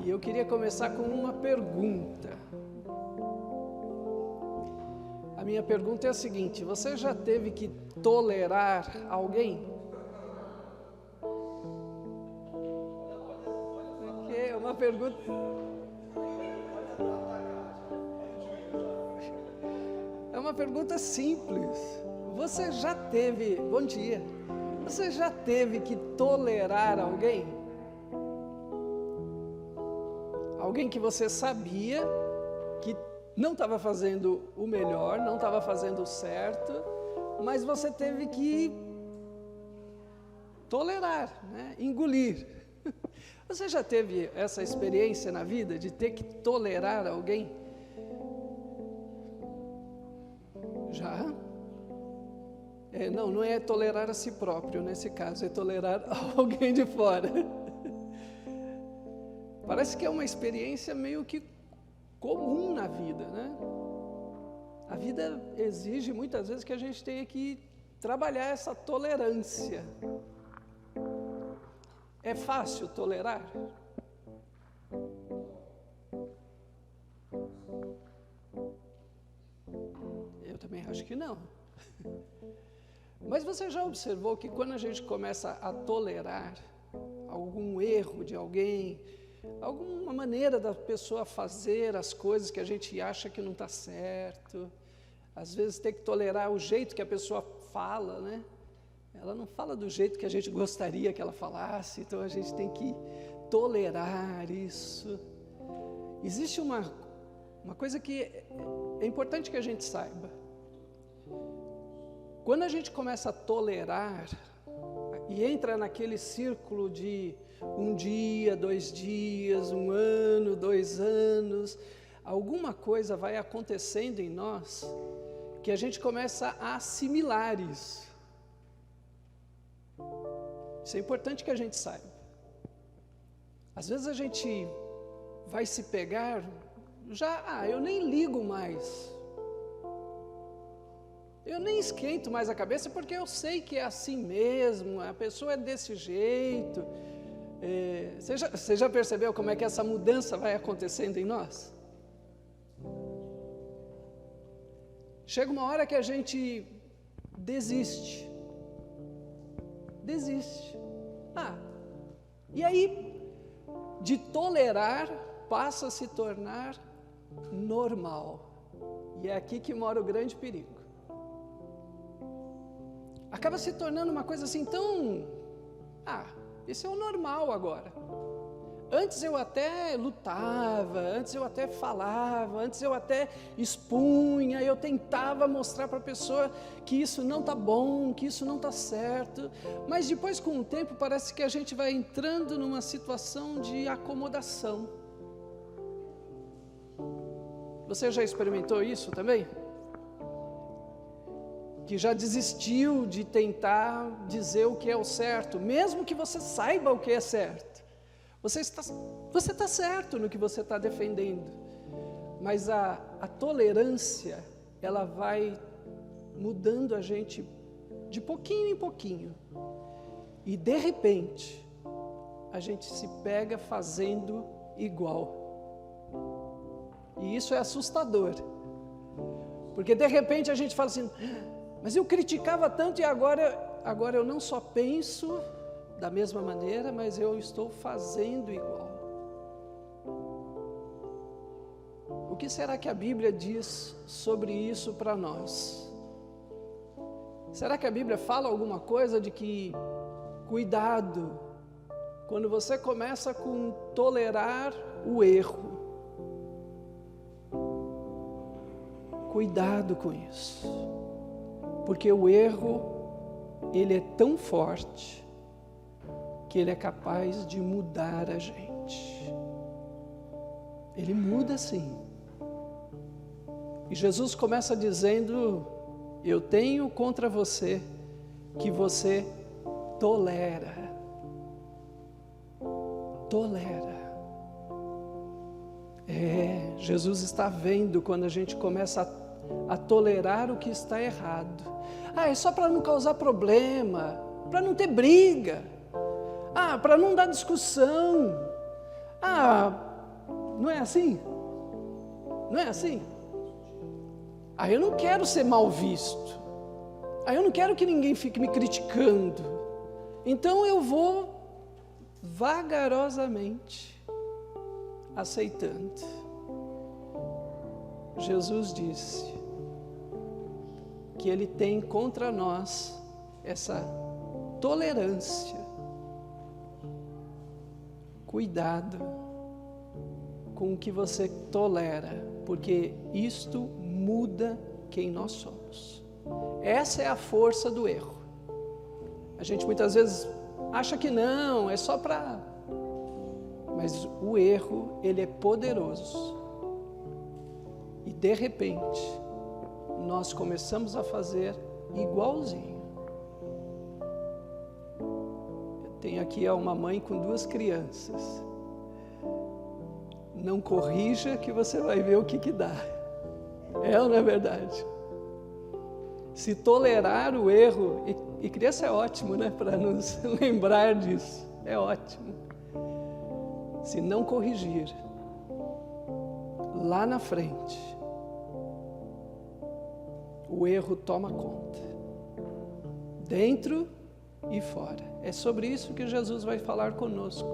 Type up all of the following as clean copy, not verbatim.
E eu queria começar com uma pergunta. A minha pergunta é a seguinte: você já teve que tolerar alguém? É uma pergunta. É uma pergunta simples. Você já teve, bom dia, você já teve que tolerar alguém? Alguém que você sabia que não estava fazendo o melhor, não estava fazendo o certo, mas você teve que tolerar, né? Engolir. Você já teve essa experiência na vida de ter que tolerar alguém? Já? Não é tolerar a si próprio nesse caso, é tolerar alguém de fora. Parece que é uma experiência meio que comum na vida, né? A vida exige muitas vezes que a gente tenha que trabalhar essa tolerância. É fácil tolerar? Eu também acho que não. Mas você já observou que quando a gente começa a tolerar algum erro de alguém, alguma maneira da pessoa fazer as coisas que a gente acha que não está certo, às vezes tem que tolerar o jeito que a pessoa fala, né? Ela não fala do jeito que a gente gostaria que ela falasse, então a gente tem que tolerar isso. Existe uma coisa que é importante que a gente saiba. Quando a gente começa a tolerar e entra naquele círculo de um dia, 2 dias, 1 ano, 2 anos, alguma coisa vai acontecendo em nós que a gente começa a assimilar isso. Isso é importante que a gente saiba. Às vezes a gente vai se pegar, eu nem ligo mais. Eu nem esquento mais a cabeça porque eu sei que é assim mesmo, a pessoa é desse jeito. Você já percebeu como é que essa mudança vai acontecendo em nós? Chega uma hora que a gente desiste. E aí, de tolerar, passa a se tornar normal. E é aqui que mora o grande perigo. Acaba se tornando uma coisa assim tão... esse é o normal agora. Antes eu até lutava, antes eu até falava, antes eu até expunha, eu tentava mostrar para a pessoa que isso não está bom, que isso não está certo, mas depois com o tempo parece que a gente vai entrando numa situação de acomodação. Você já experimentou isso também? Que já desistiu de tentar dizer o que é o certo, mesmo que você saiba o que é certo. Você está certo no que você está defendendo, mas a tolerância, ela vai mudando a gente de pouquinho em pouquinho, e de repente, a gente se pega fazendo igual, e isso é assustador, porque de repente a gente fala assim, mas eu criticava tanto e agora eu não só penso da mesma maneira, mas eu estou fazendo igual. O que será que a Bíblia diz sobre isso para nós? Será que a Bíblia fala alguma coisa de que, cuidado, quando você começa com tolerar o erro, cuidado com isso, porque o erro, ele é tão forte, que ele é capaz de mudar a gente. Ele muda sim. E Jesus começa dizendo, eu tenho contra você que você tolera. Jesus está vendo quando a gente começa a tolerar o que está errado. É só para não causar problema, para não ter briga. Para não dar discussão, Não é assim? Não é assim? Aí eu não quero ser mal visto. Aí eu não quero que ninguém fique me criticando. Então eu vou vagarosamente aceitando. Jesus disse que Ele tem contra nós essa tolerância. Cuidado com o que você tolera, porque isto muda quem nós somos. Essa é a força do erro. A gente muitas vezes acha que não, é só para... Mas o erro, ele é poderoso. E de repente, nós começamos a fazer igualzinho. Eu tenho aqui uma mãe com 2 crianças. Não corrija que você vai ver o que dá. É ou não é verdade? Se tolerar o erro, e criança é ótimo, né? Para nos lembrar disso, é ótimo. Se não corrigir, lá na frente, o erro toma conta, dentro e fora. É sobre isso que Jesus vai falar conosco,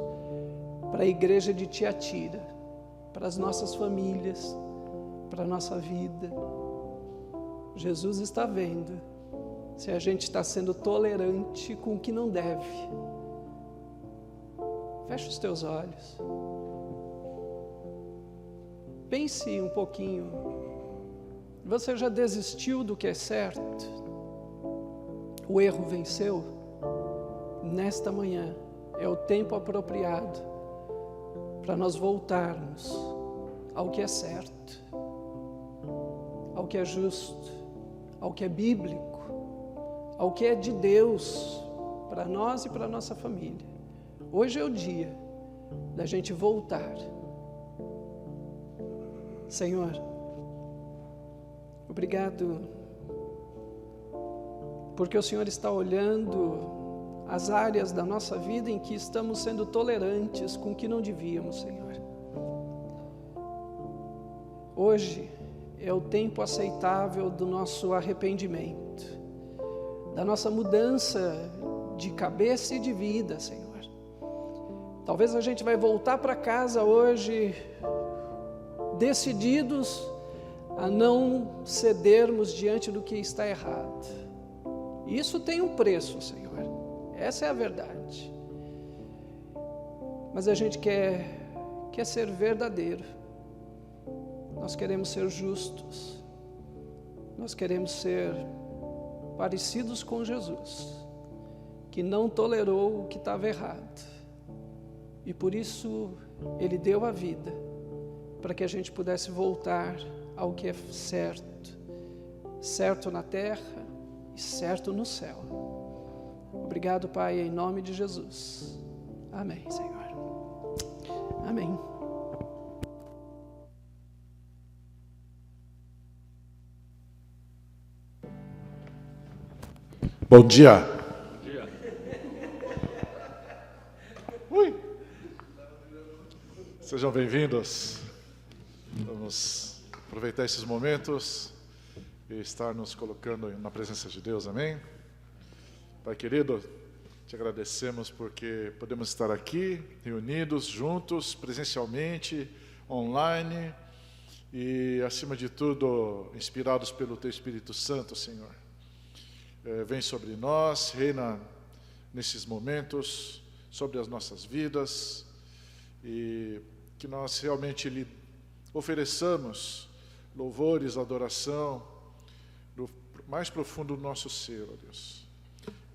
para a igreja de Tiatira, para as nossas famílias, para a nossa vida. Jesus está vendo se a gente está sendo tolerante com o que não deve. Feche os teus olhos. Pense um pouquinho. Você já desistiu do que é certo? O erro venceu? Nesta manhã é o tempo apropriado para nós voltarmos ao que é certo, ao que é justo, ao que é bíblico, ao que é de Deus para nós e para a nossa família. Hoje é o dia da gente voltar. Senhor, obrigado, porque o Senhor está olhando as áreas da nossa vida em que estamos sendo tolerantes com o que não devíamos, Senhor. Hoje é o tempo aceitável do nosso arrependimento, da nossa mudança de cabeça e de vida, Senhor. Talvez a gente vai voltar para casa hoje decididos a não cedermos diante do que está errado. Isso tem um preço, Senhor. Essa é a verdade. Mas a gente quer ser verdadeiro. Nós queremos ser justos. Nós queremos ser parecidos com Jesus, que não tolerou o que estava errado. E por isso Ele deu a vida, para que a gente pudesse voltar ao que é certo. Certo na terra e certo no céu. Obrigado, Pai, em nome de Jesus. Amém, Senhor. Amém. Bom dia. Bom dia. Ui. Sejam bem-vindos. Vamos aproveitar esses momentos e estar nos colocando na presença de Deus, amém? Pai querido, te agradecemos porque podemos estar aqui, reunidos, juntos, presencialmente, online e, acima de tudo, inspirados pelo Teu Espírito Santo, Senhor. Vem sobre nós, reina nesses momentos, sobre as nossas vidas, e que nós realmente lhe ofereçamos louvores, adoração, do mais profundo do nosso ser, ó Deus.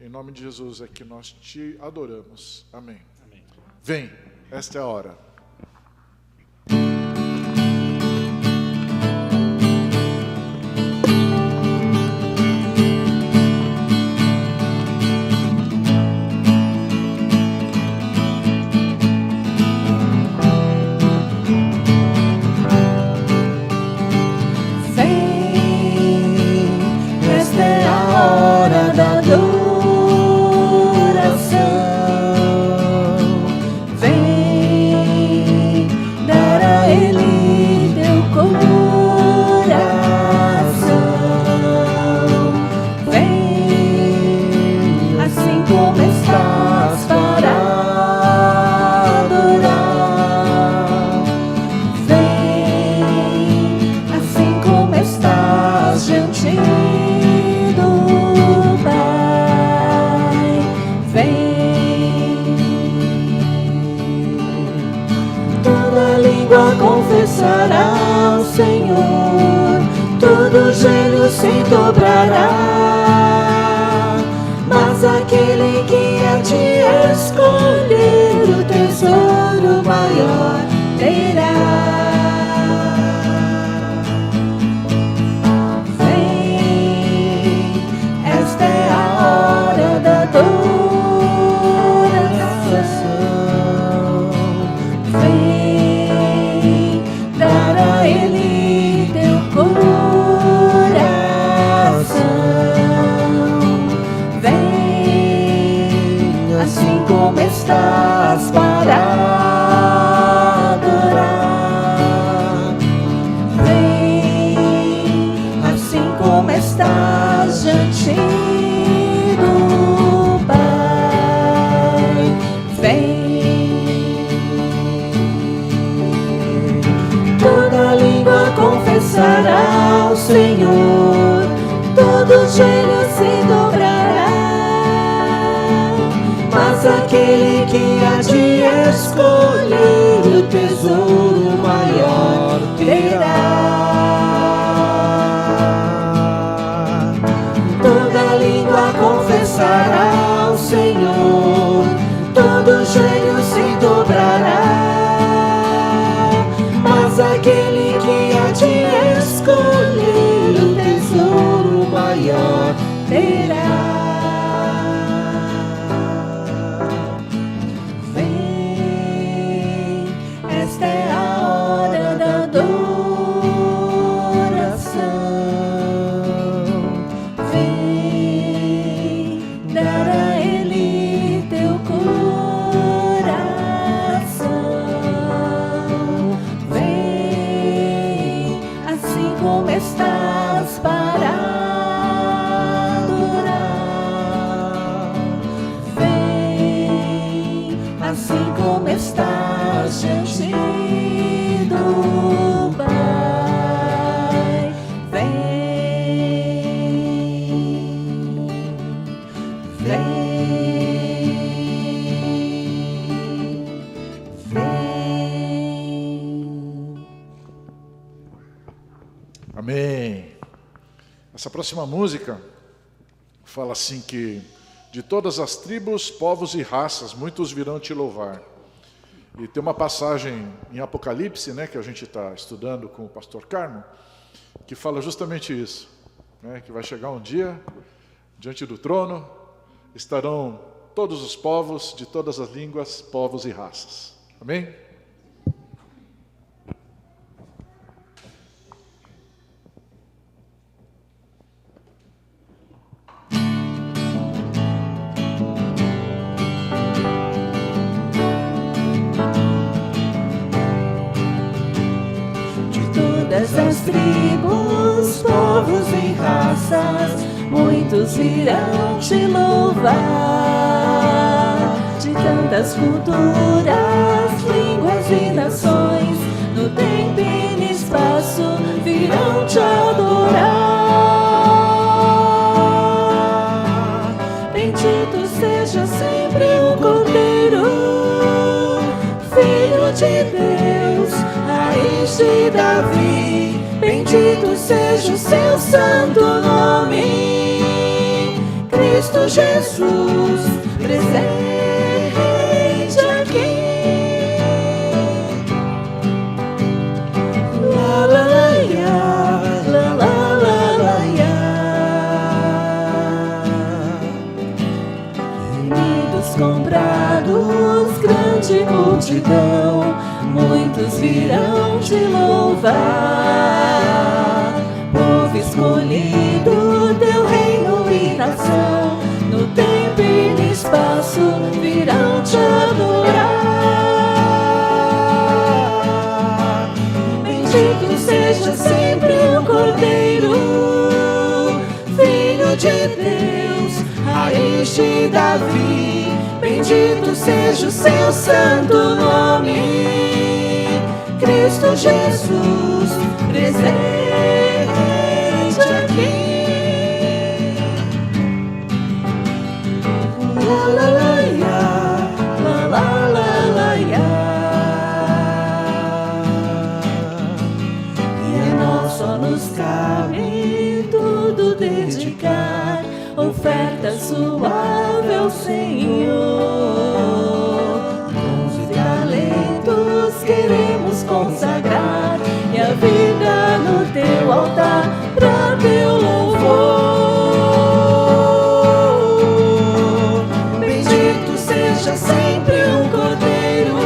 Em nome de Jesus é que nós te adoramos. Amém. Amém. Vem, esta é a hora. Vem, língua confessará ao Senhor, todo joelho se dobrará, mas aquele que há de escolher o tesouro maior terá. Vem, esta é a hora da adoração. Vem, dar a Ele teu coração. Vem, assim como estás para adorar. Vem, assim como estás diante do Pai. Vem, toda língua confessará ao Senhor, todo joelho se dobrará, mas aquele que há de escolher o tesouro maior terá. Toda língua confessará ao Senhor, todo joelho se dobrará, mas aquele que há de escolher o tesouro maior terá. Vem, esta é a hora da adoração. Vem, dar a Ele teu coração. Vem, assim como estás para adorar. Vem, assim como estás diante do Pai. Vem. Amém. Essa próxima música fala assim que de todas as tribos, povos e raças, muitos virão te louvar. E tem uma passagem em Apocalipse, né, que a gente está estudando com o pastor Carmo, que fala justamente isso, né, que vai chegar um dia, diante do trono, estarão todos os povos, de todas as línguas, povos e raças. Amém? Todas as tribos, povos e raças, muitos virão te louvar. De tantas culturas, línguas e nações, no tempo e no espaço virão te adorar. Bendito seja sempre o Cordeiro, Filho de Deus, raiz de Davi. Bendito seja o seu santo nome, Cristo Jesus, presente aqui. La la la ya, la la la la ya. Unidos, comprados, grande multidão, muitos virão te louvar. Povo escolhido, teu reino e nação, no tempo e no espaço virão te adorar. Bendito seja sempre o Cordeiro, Filho de Deus, raiz de Davi. Bendito seja o seu santo nome, Cristo Jesus, presente aqui. La la la ya, la la la la ya. nos consagrar e a vida no teu altar pra teu louvor. Bendito seja sempre o Cordeiro,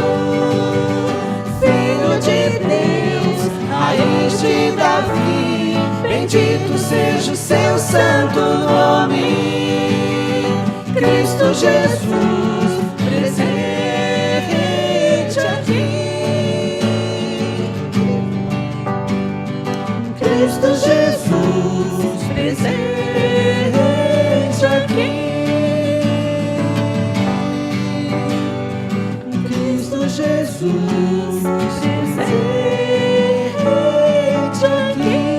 Filho de Deus, raiz de Davi. Bendito seja o seu santo nome, Cristo Jesus, presente aqui. Cristo Jesus, presente aqui. Cristo Jesus, presente aqui.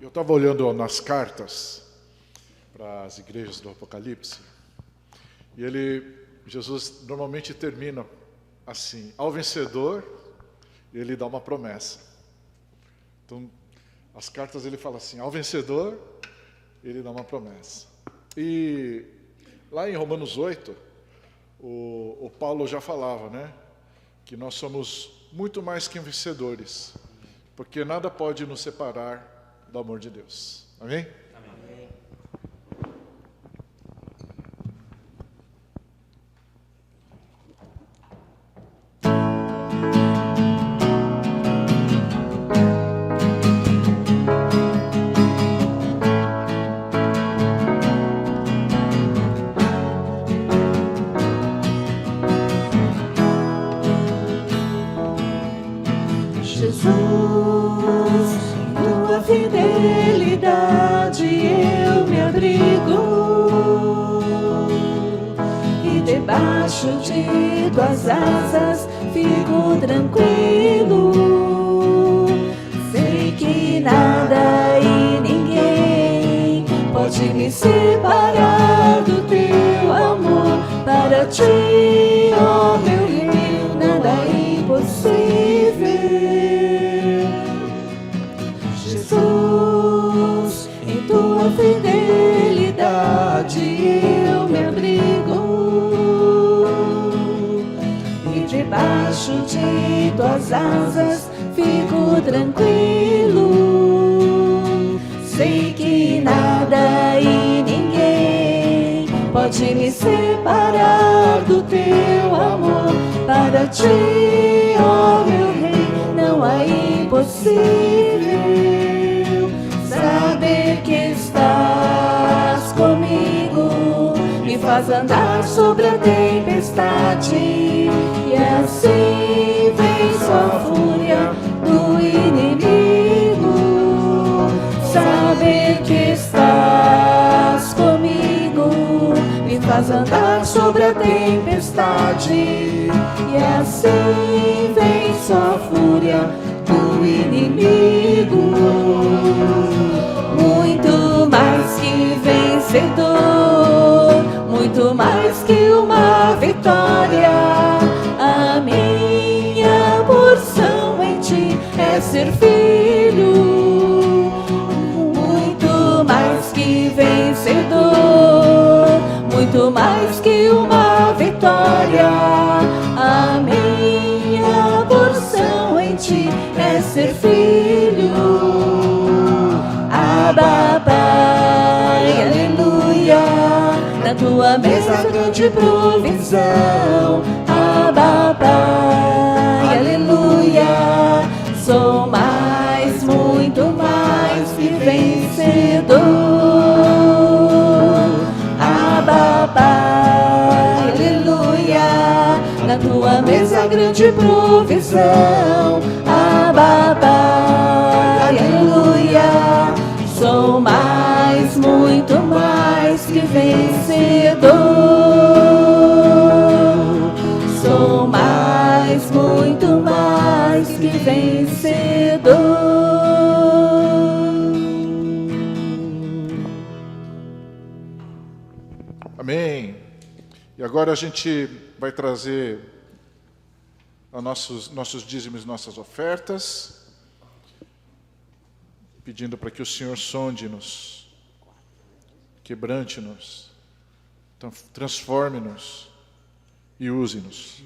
Eu estava olhando nas cartas para as igrejas do Apocalipse, e Jesus normalmente termina assim: ao vencedor, ele dá uma promessa. Então, as cartas ele fala assim: ao vencedor, ele dá uma promessa. E lá em Romanos 8, o Paulo já falava, né, que nós somos muito mais que vencedores, porque nada pode nos separar do amor de Deus. Amém? Amém. Jesus, em tua fidelidade eu me abrigo, e debaixo de tuas asas fico tranquilo. Sei que nada e ninguém pode me separar do teu amor. Para ti, ó meu Rei, nada é impossível. Jesus, em tua fidelidade eu me abrigo, e debaixo de tuas asas fico tranquilo. Sei que nada e ninguém pode me separar do teu amor. Para ti, ó meu Rei, não há impossível. Saber que estás comigo me faz andar sobre a tempestade, e assim venço a fúria do inimigo. Saber que estás comigo me faz andar sobre a tempestade, e assim venço a fúria do inimigo. Muito mais que vencedor, muito mais que uma vitória. A minha porção em ti é ser filho. Muito mais que vencedor, muito mais que uma vitória. A minha porção em ti é ser filho. Abba, Pai, aleluia, na tua mesa grande provisão. Abba, Pai, aleluia, sou mais, muito mais que vencedor. Abba, Pai, aleluia, na tua mesa grande provisão. Abba, Pai, aleluia, sou mais, muito mais que vencedor. Sou mais, muito mais que vencedor. Amém. E agora a gente vai trazer a nossos dízimos, nossas ofertas, pedindo para que o Senhor sonde-nos quebrante-nos, transforme-nos e use-nos.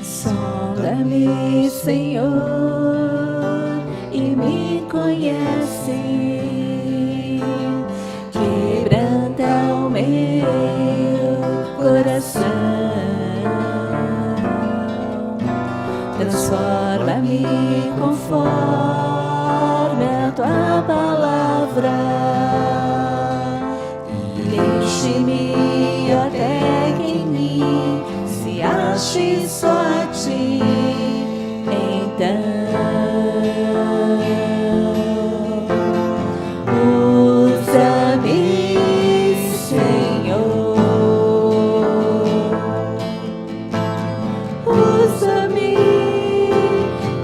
Sonda-me, Senhor, e me conhece. Quebranta o meu coração. Transforma-me conforme a tua palavra. Enche-me até que em mim se ache só a ti. Então usa-me, Senhor, usa-me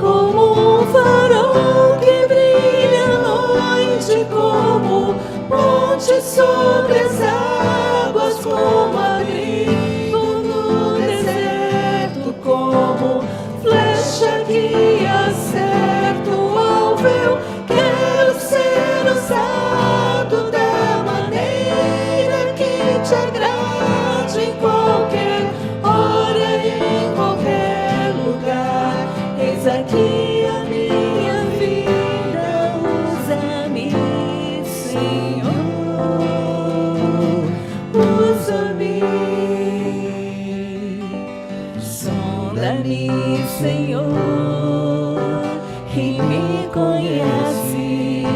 como um farol que brilha à noite, como ponte sobre as águas, como abrigo no deserto, como flecha que acerta o alvo. Eu quero ser usado da maneira que te agrade, em qualquer hora e em qualquer lugar. Eis aqui a minha vida, usa-me, Senhor, usa-me. Sonda-me, Senhor, e me conhece.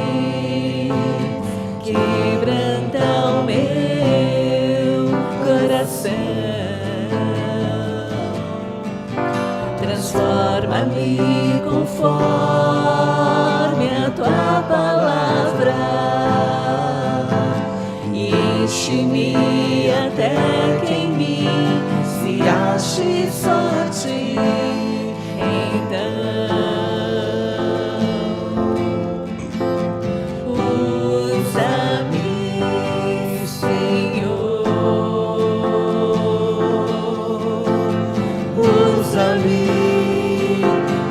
Quebranta o meu coração. Transforma-me conforme a tua palavra. E enche-me até que em mim se ache só a ti. Então usa-me, Senhor, usa-me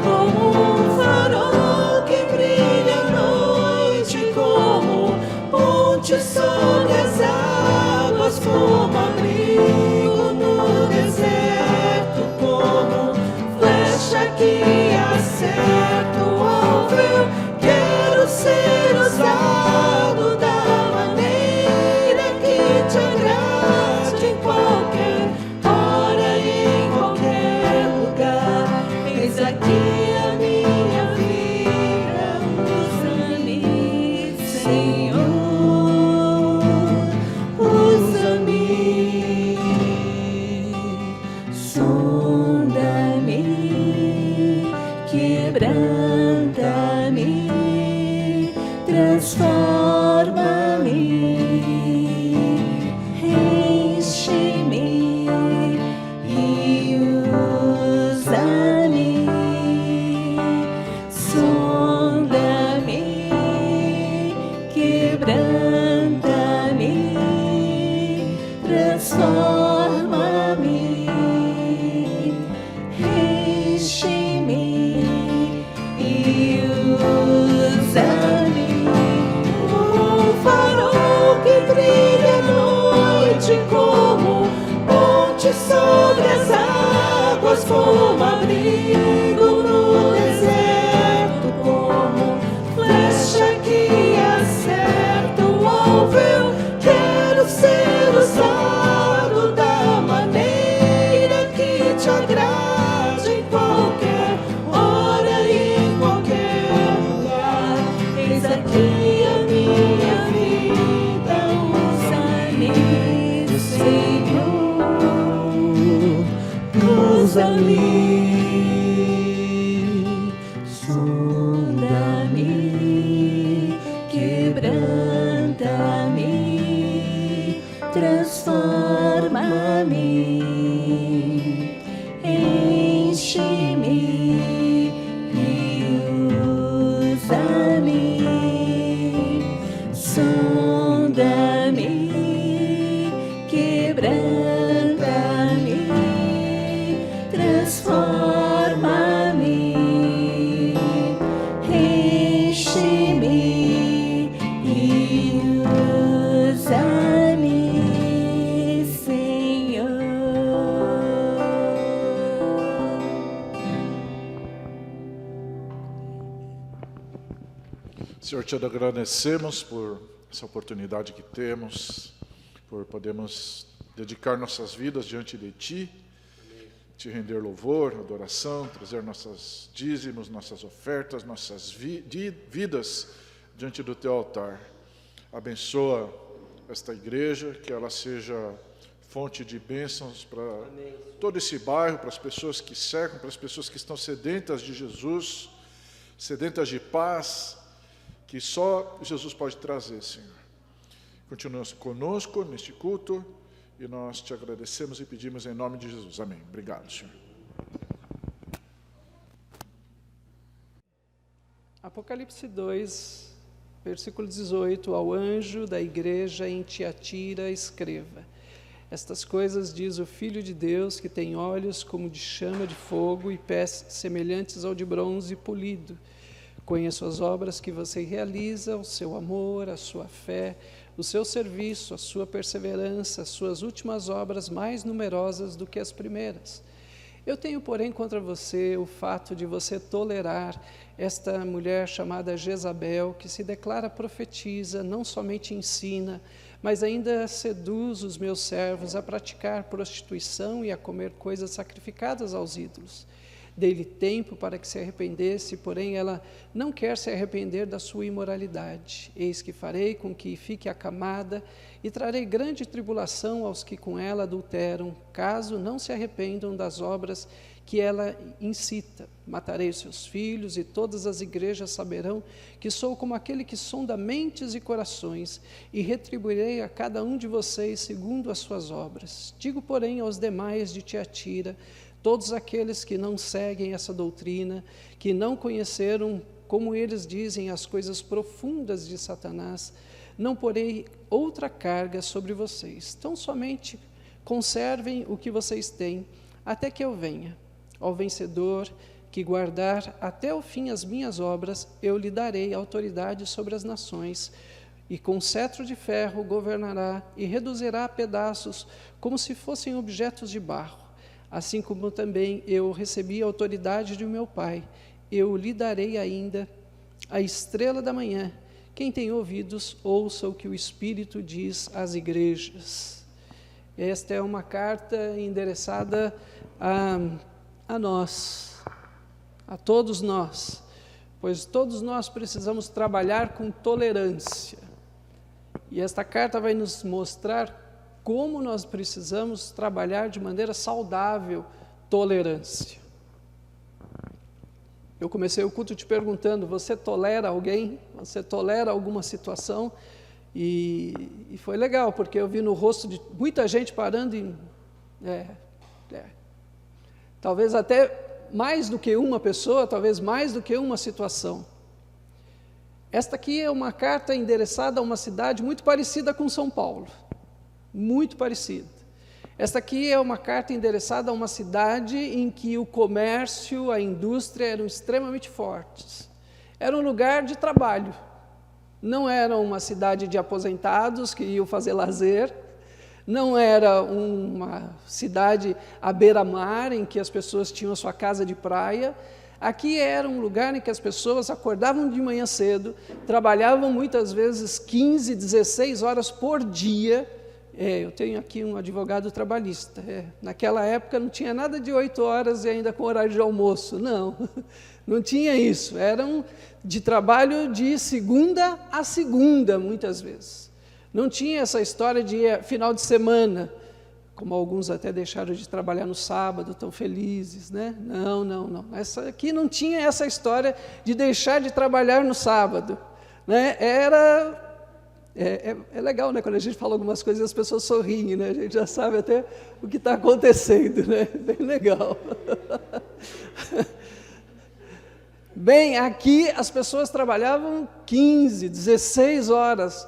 como um farol que brilha à noite, como ponte sobre as águas, como abrigo no deserto, como flecha que acerta o alvo. Eu quero ser usado da maneira que te agrade, em qualquer hora e em qualquer lugar. Eis aqui a minha vida, usa-me, Senhor, usa-me. Sonda-me, quebranta-me, transforma-me, enche-me e usa-me. Sonda-me, quebranta-me, transforma-me, enche-me e usa-me. Um farol que brilha à noite, como ponte sobre as águas, como abrigo no deserto, como flecha que acerta o alvo. Eu quero ser usado da maneira que te agrade, em qualquer hora e em qualquer lugar. Eis aqui a minha vida, usa-me, Senhor, usa-me. Sonda-me, quebranta-me, transforma-me. transforma-me, enche-me e usa-me, sonda-me, quebranta-me, transforma-me, enche-me e usa-me, Senhor. Senhor, te agradecemos por essa oportunidade que temos, por podermos dedicar nossas vidas diante de Ti, te render louvor, adoração, trazer nossos dízimos, nossas ofertas, nossas vidas diante do Teu altar. Abençoa esta igreja, que ela seja fonte de bênçãos para todo esse bairro, para as pessoas que cercam, para as pessoas que estão sedentas de Jesus, sedentas de paz, que só Jesus pode trazer, Senhor. Continua conosco neste culto e nós te agradecemos e pedimos em nome de Jesus. Amém. Obrigado, Senhor. Apocalipse 2, versículo 18. Ao anjo da igreja em Tiatira escreva: estas coisas diz o Filho de Deus, que tem olhos como de chama de fogo e pés semelhantes ao de bronze polido. Conheço as obras que você realiza, o seu amor, a sua fé, o seu serviço, a sua perseverança, as suas últimas obras mais numerosas do que as primeiras. Eu tenho, porém, contra você o fato de você tolerar esta mulher chamada Jezabel, que se declara profetisa, não somente ensina, mas ainda seduz os meus servos a praticar prostituição e a comer coisas sacrificadas aos ídolos. Dei-lhe tempo para que se arrependesse, porém ela não quer se arrepender da sua imoralidade. Eis que farei com que fique acamada e trarei grande tribulação aos que com ela adulteram, caso não se arrependam das obras que ela incita. Matarei seus filhos e todas as igrejas saberão que sou como aquele que sonda mentes e corações, e retribuirei a cada um de vocês segundo as suas obras. Digo, porém, aos demais de Tiatira, todos aqueles que não seguem essa doutrina, que não conheceram, como eles dizem, as coisas profundas de Satanás, não porei outra carga sobre vocês. Tão somente conservem o que vocês têm, até que eu venha. Ao vencedor que guardar até o fim as minhas obras, eu lhe darei autoridade sobre as nações, e com cetro de ferro governará e reduzirá a pedaços, como se fossem objetos de barro. Assim como também eu recebi a autoridade de meu Pai, eu lhe darei ainda a estrela da manhã. Quem tem ouvidos, ouça o que o Espírito diz às igrejas. Esta é uma carta endereçada a nós, a todos nós, pois todos nós precisamos trabalhar com tolerância. E esta carta vai nos mostrar como nós precisamos trabalhar de maneira saudável tolerância. Eu comecei o culto te perguntando: você tolera alguém? Você tolera alguma situação? E foi legal, porque eu vi no rosto de muita gente parando e... talvez até mais do que uma pessoa, talvez mais do que uma situação. Esta aqui é uma carta endereçada a uma cidade muito parecida com São Paulo. Muito parecida. Esta aqui é uma carta endereçada a uma cidade em que o comércio, a indústria eram extremamente fortes. Era um lugar de trabalho. Não era uma cidade de aposentados que iam fazer lazer. Não era uma cidade à beira-mar em que as pessoas tinham a sua casa de praia. Aqui era um lugar em que as pessoas acordavam de manhã cedo, trabalhavam muitas vezes 15, 16 horas por dia. Eu tenho aqui um advogado trabalhista. Naquela época não tinha nada de 8 horas e ainda com horário de almoço. Não tinha isso. Eram de trabalho de segunda a segunda, muitas vezes. Não tinha essa história de final de semana, como alguns até deixaram de trabalhar no sábado, tão felizes, né? Não. Essa aqui não tinha essa história de deixar de trabalhar no sábado, né? É legal, né? Quando a gente fala algumas coisas, as pessoas sorriem, né? A gente já sabe até o que está acontecendo, né? Bem legal. Bem, aqui as pessoas trabalhavam 15, 16 horas,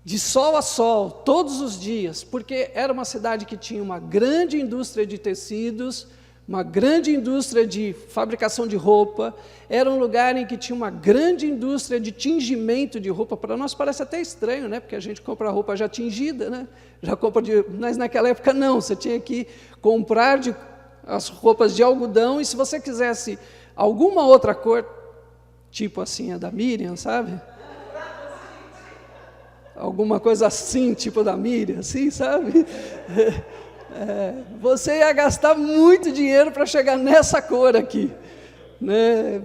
de sol a sol, todos os dias, porque era uma cidade que tinha uma grande indústria de tecidos, uma grande indústria de fabricação de roupa, era um lugar em que tinha uma grande indústria de tingimento de roupa. Para nós parece até estranho, né? Porque a gente compra roupa já tingida, né? Mas naquela época não, você tinha que comprar as roupas de algodão, e se você quisesse alguma outra cor, tipo assim a da Miriam, sabe? Alguma coisa assim, tipo da Miriam, assim, sabe? Você ia gastar muito dinheiro para chegar nessa cor aqui, né?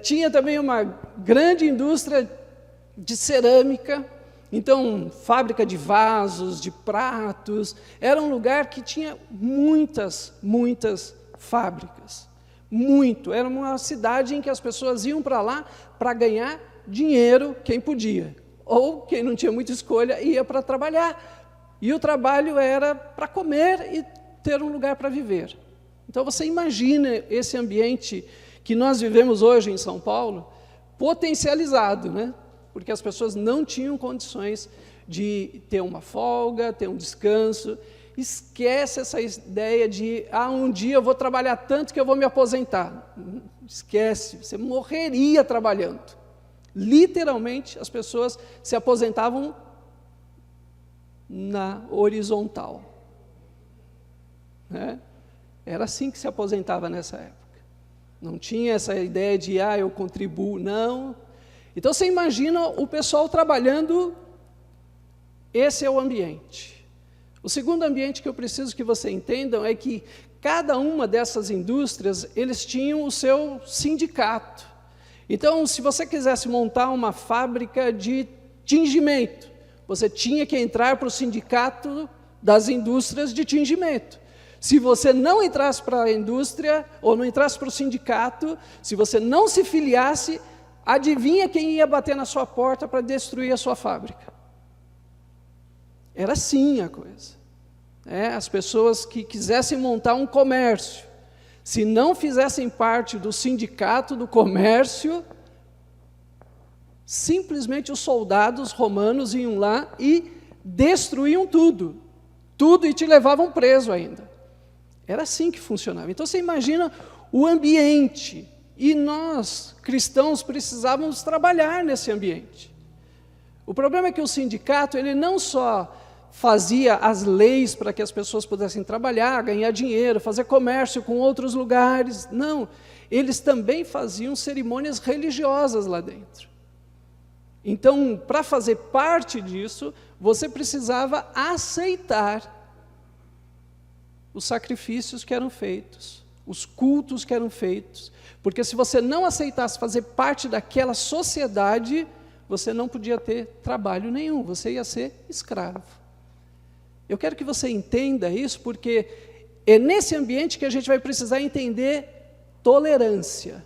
Tinha também uma grande indústria de cerâmica, então fábrica de vasos, de pratos, era um lugar que tinha muitas fábricas, era uma cidade em que as pessoas iam para lá para ganhar dinheiro, quem podia, ou quem não tinha muita escolha ia para trabalhar. E o trabalho era para comer e ter um lugar para viver. Então você imagina esse ambiente que nós vivemos hoje em São Paulo, potencializado, né? Porque as pessoas não tinham condições de ter uma folga, ter um descanso. Esquece essa ideia de, um dia eu vou trabalhar tanto que eu vou me aposentar. Esquece, você morreria trabalhando. Literalmente, as pessoas se aposentavam na horizontal, né? Era assim que se aposentava nessa época. Não tinha essa ideia de, eu contribuo, não. Então, você imagina o pessoal trabalhando, esse é o ambiente. O segundo ambiente que eu preciso que você entendam é que cada uma dessas indústrias, eles tinham o seu sindicato. Então, se você quisesse montar uma fábrica de tingimento, você tinha que entrar para o sindicato das indústrias de tingimento. Se você não entrasse para a indústria, ou não entrasse para o sindicato, se você não se filiasse, adivinha quem ia bater na sua porta para destruir a sua fábrica? Era assim a coisa. As pessoas que quisessem montar um comércio, se não fizessem parte do sindicato do comércio, simplesmente os soldados romanos iam lá e destruíam tudo, e te levavam preso ainda. Era assim que funcionava. Então você imagina o ambiente, e nós, cristãos, precisávamos trabalhar nesse ambiente. O problema é que o sindicato, ele não só fazia as leis para que as pessoas pudessem trabalhar, ganhar dinheiro, fazer comércio com outros lugares. Não, eles também faziam cerimônias religiosas lá dentro. Então, para fazer parte disso, você precisava aceitar os sacrifícios que eram feitos, os cultos que eram feitos, porque se você não aceitasse fazer parte daquela sociedade, você não podia ter trabalho nenhum, você ia ser escravo. Eu quero que você entenda isso, porque é nesse ambiente que a gente vai precisar entender tolerância.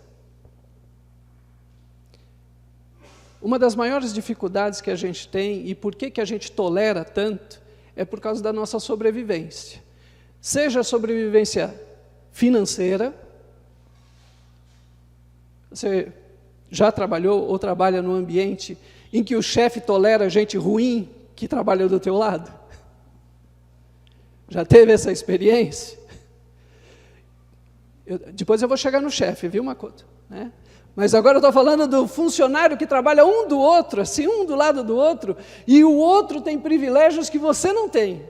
Uma das maiores dificuldades que a gente tem, e por que a gente tolera tanto, é por causa da nossa sobrevivência. Seja a sobrevivência financeira, você já trabalhou ou trabalha num ambiente em que o chefe tolera gente ruim que trabalha do teu lado? Já teve essa experiência? Depois eu vou chegar no chefe, viu, Makoto? Né? Mas agora eu estou falando do funcionário que trabalha um do outro, assim, um do lado do outro, e o outro tem privilégios que você não tem.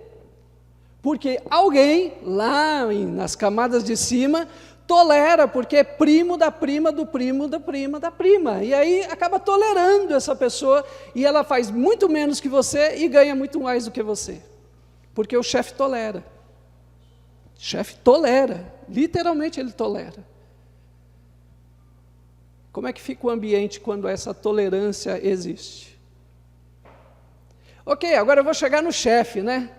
Porque alguém, lá nas camadas de cima, tolera, porque é primo da prima do primo da prima da prima. E aí acaba tolerando essa pessoa, e ela faz muito menos que você e ganha muito mais do que você. Porque o chefe tolera. O chefe tolera, literalmente ele tolera. Como é que fica o ambiente quando essa tolerância existe? Ok, agora eu vou chegar no chefe, né?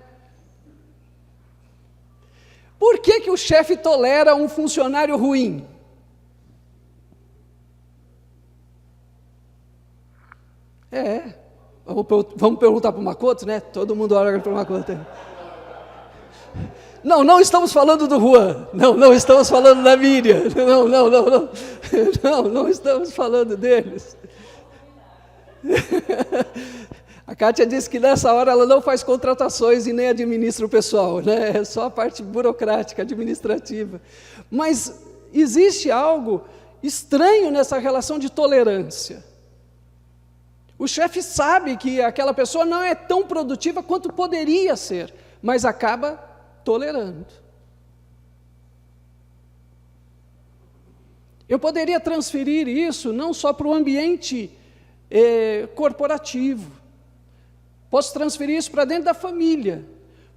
Por que o chefe tolera um funcionário ruim? Vamos perguntar para o Makoto, né? Todo mundo olha para o Makoto. Não estamos falando do Juan. Não estamos falando da Miriam. Não estamos falando deles. A Kátia disse que nessa hora ela não faz contratações e nem administra o pessoal, né? É só a parte burocrática, administrativa. Mas existe algo estranho nessa relação de tolerância. O chefe sabe que aquela pessoa não é tão produtiva quanto poderia ser, mas acaba tolerando. Eu poderia transferir isso não só para o ambiente corporativo, posso transferir isso para dentro da família.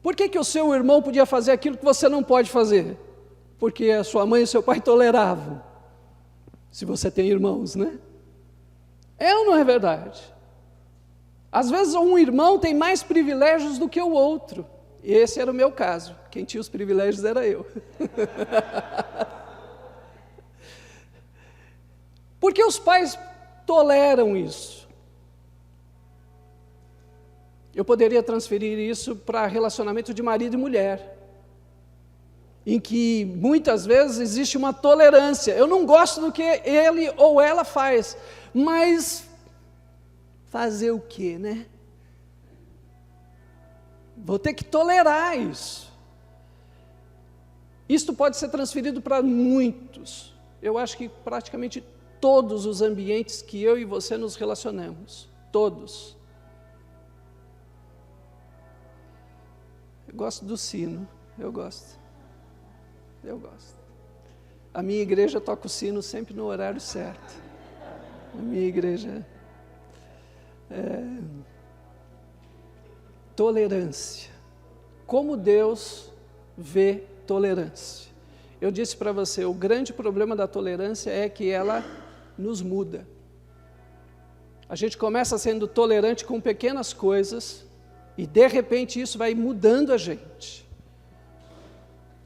Por que o seu irmão podia fazer aquilo que você não pode fazer? Porque a sua mãe e o seu pai toleravam. Se você tem irmãos, né? É ou não é verdade? Às vezes um irmão tem mais privilégios do que o outro. Esse era o meu caso. Quem tinha os privilégios era eu. Porque os pais toleram isso. Eu poderia transferir isso para relacionamento de marido e mulher, em que muitas vezes existe uma tolerância. Eu não gosto do que ele ou ela faz, mas fazer o quê, né? Vou ter que tolerar isso. Isto pode ser transferido para muitos. Eu acho que praticamente todos os ambientes que eu e você nos relacionamos. Todos. Eu gosto do sino. Eu gosto. A minha igreja toca o sino sempre no horário certo. A minha igreja tolerância. Como Deus vê tolerância? Eu disse para você, o grande problema da tolerância é que ela nos muda. A gente começa sendo tolerante com pequenas coisas e de repente isso vai mudando a gente.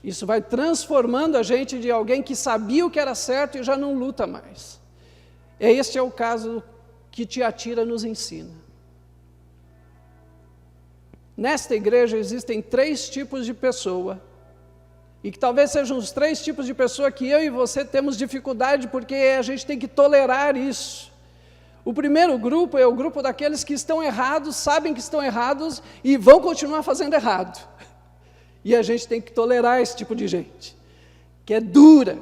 Isso vai transformando a gente de alguém que sabia o que era certo e já não luta mais. Este é o caso que Tiatira nos ensina. Nesta igreja existem 3 tipos de pessoa, e que talvez sejam os 3 tipos de pessoa que eu e você temos dificuldade, porque a gente tem que tolerar isso. O primeiro grupo é o grupo daqueles que estão errados, sabem que estão errados e vão continuar fazendo errado. E a gente tem que tolerar esse tipo de gente, que é dura,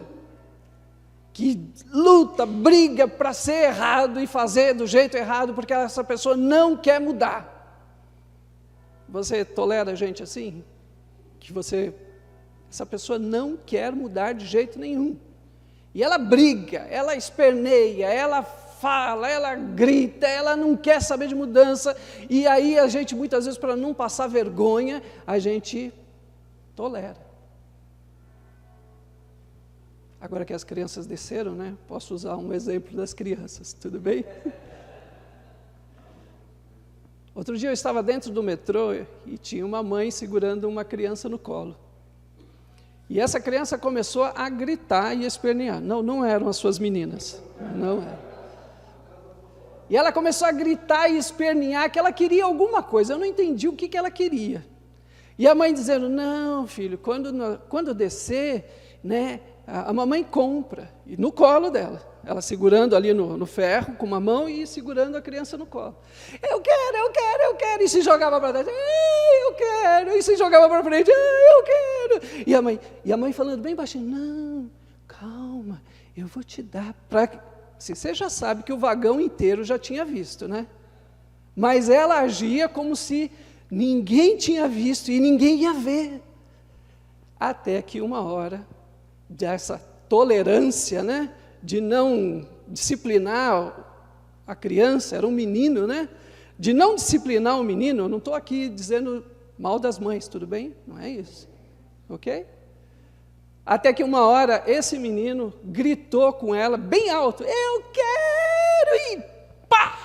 que luta, briga para ser errado e fazer do jeito errado, porque essa pessoa não quer mudar. Você tolera gente assim? Essa pessoa não quer mudar de jeito nenhum. E ela briga, ela esperneia, ela fala, ela grita, ela não quer saber de mudança. E aí a gente, muitas vezes, para não passar vergonha, a gente tolera. Agora que as crianças desceram, né? Posso usar um exemplo das crianças, tudo bem? Outro dia eu estava dentro do metrô e tinha uma mãe segurando uma criança no colo. E essa criança começou a gritar e espernear. Não eram as suas meninas, não eram. E ela começou a gritar e espernear que ela queria alguma coisa, eu não entendi o que ela queria. E a mãe dizendo, não filho, quando descer, né, a mamãe compra, e no colo dela, ela segurando ali no ferro com uma mão e segurando a criança no colo. Eu quero, e se jogava para trás, eu quero, e se jogava para frente, eu quero. E a mãe falando bem baixinho, não, calma, eu vou te dar. Você já sabe que o vagão inteiro já tinha visto, né? Mas ela agia como se ninguém tinha visto e ninguém ia ver. Até que uma hora, dessa tolerância, né? De não disciplinar a criança, era um menino, né? De não disciplinar o menino, eu não estou aqui dizendo mal das mães, tudo bem? Não é isso, ok? Até que uma hora, esse menino gritou com ela, bem alto, eu quero, e pá!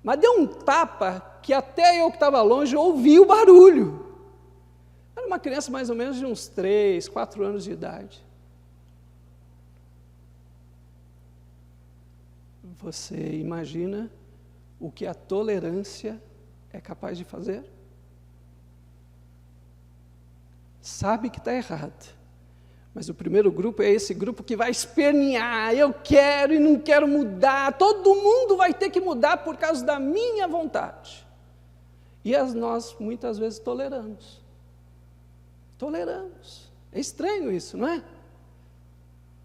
Mas deu um tapa, que até eu que estava longe, ouvi o barulho. Era uma criança mais ou menos de uns 3, 4 anos de idade. Você imagina o que a tolerância é capaz de fazer? Sabe que está errado. Mas o primeiro grupo é esse grupo que vai espernear, eu quero e não quero mudar, todo mundo vai ter que mudar por causa da minha vontade. E nós muitas vezes toleramos. Toleramos. É estranho isso, não é?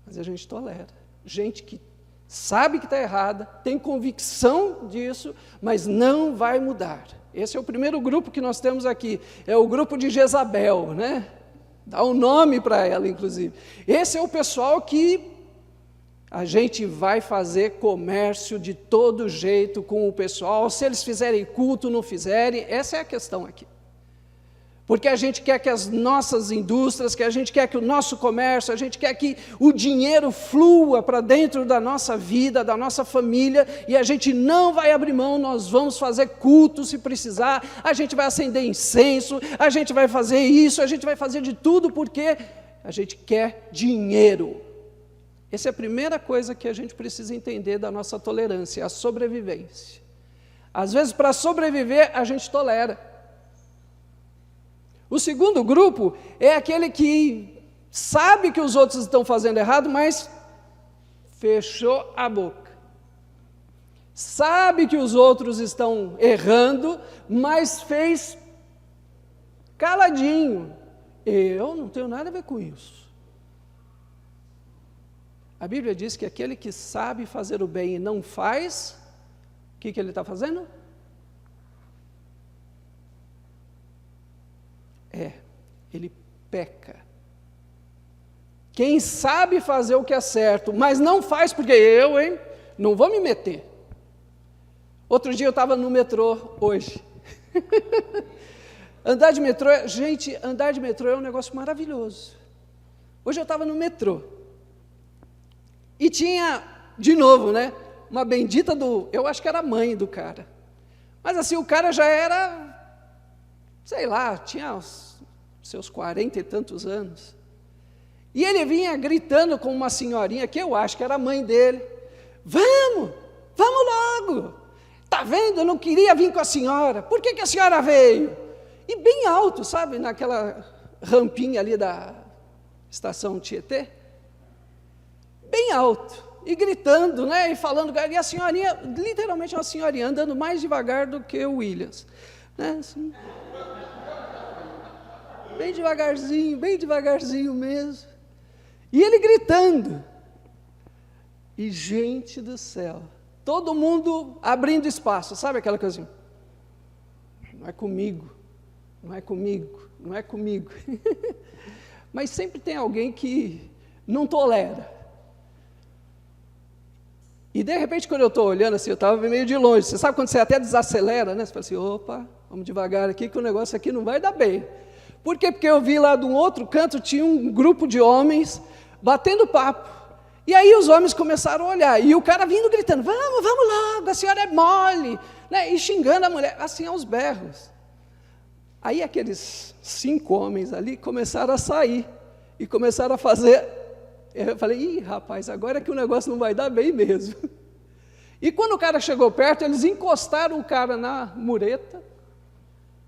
Mas a gente tolera. Gente que sabe que está errada, tem convicção disso, mas não vai mudar. Esse é o primeiro grupo que nós temos aqui, é o grupo de Jezabel, né? Dá um nome para ela, inclusive. Esse é o pessoal que a gente vai fazer comércio de todo jeito com o pessoal, se eles fizerem culto, não fizerem, essa é a questão aqui. Porque a gente quer que as nossas indústrias, que a gente quer que o nosso comércio, a gente quer que o dinheiro flua para dentro da nossa vida, da nossa família, e a gente não vai abrir mão, nós vamos fazer culto se precisar, a gente vai acender incenso, a gente vai fazer isso, a gente vai fazer de tudo, porque a gente quer dinheiro. Essa é a primeira coisa que a gente precisa entender da nossa tolerância, a sobrevivência. Às vezes, para sobreviver, a gente tolera. O segundo grupo é aquele que sabe que os outros estão fazendo errado, mas fechou a boca. Sabe que os outros estão errando, mas fez caladinho. Eu não tenho nada a ver com isso. A Bíblia diz que aquele que sabe fazer o bem e não faz, o que ele está fazendo? Ele peca. Quem sabe fazer o que é certo, mas não faz, porque não vou me meter. Outro dia eu estava no metrô, hoje. Andar de metrô é um negócio maravilhoso. Hoje eu estava no metrô. E tinha, de novo, uma bendita eu acho que era a mãe do cara. Mas assim, o cara já era, sei lá, tinha seus 40 e tantos anos. E ele vinha gritando com uma senhorinha, que eu acho que era a mãe dele. Vamos logo. Está vendo, eu não queria vir com a senhora. Por que a senhora veio? E bem alto, sabe, naquela rampinha ali da estação Tietê. Bem alto. E gritando, e falando. E a senhorinha, literalmente uma senhorinha, andando mais devagar do que o Williams. Assim, bem devagarzinho mesmo. E ele gritando. E, gente do céu, todo mundo abrindo espaço, sabe aquela coisinha? Não é comigo. Mas sempre tem alguém que não tolera. E, de repente, quando eu estou olhando assim, eu estava meio de longe. Você sabe quando você até desacelera, Você fala assim, opa, vamos devagar aqui, que o negócio aqui não vai dar bem. Por quê? Porque eu vi lá de um outro canto, tinha um grupo de homens batendo papo. E aí os homens começaram a olhar, e o cara vindo gritando, vamos logo, a senhora é mole, e xingando a mulher, assim aos berros. Aí aqueles 5 homens ali começaram a sair, e começaram a fazer, eu falei, rapaz, agora é que o negócio não vai dar bem mesmo. E quando o cara chegou perto, eles encostaram o cara na mureta,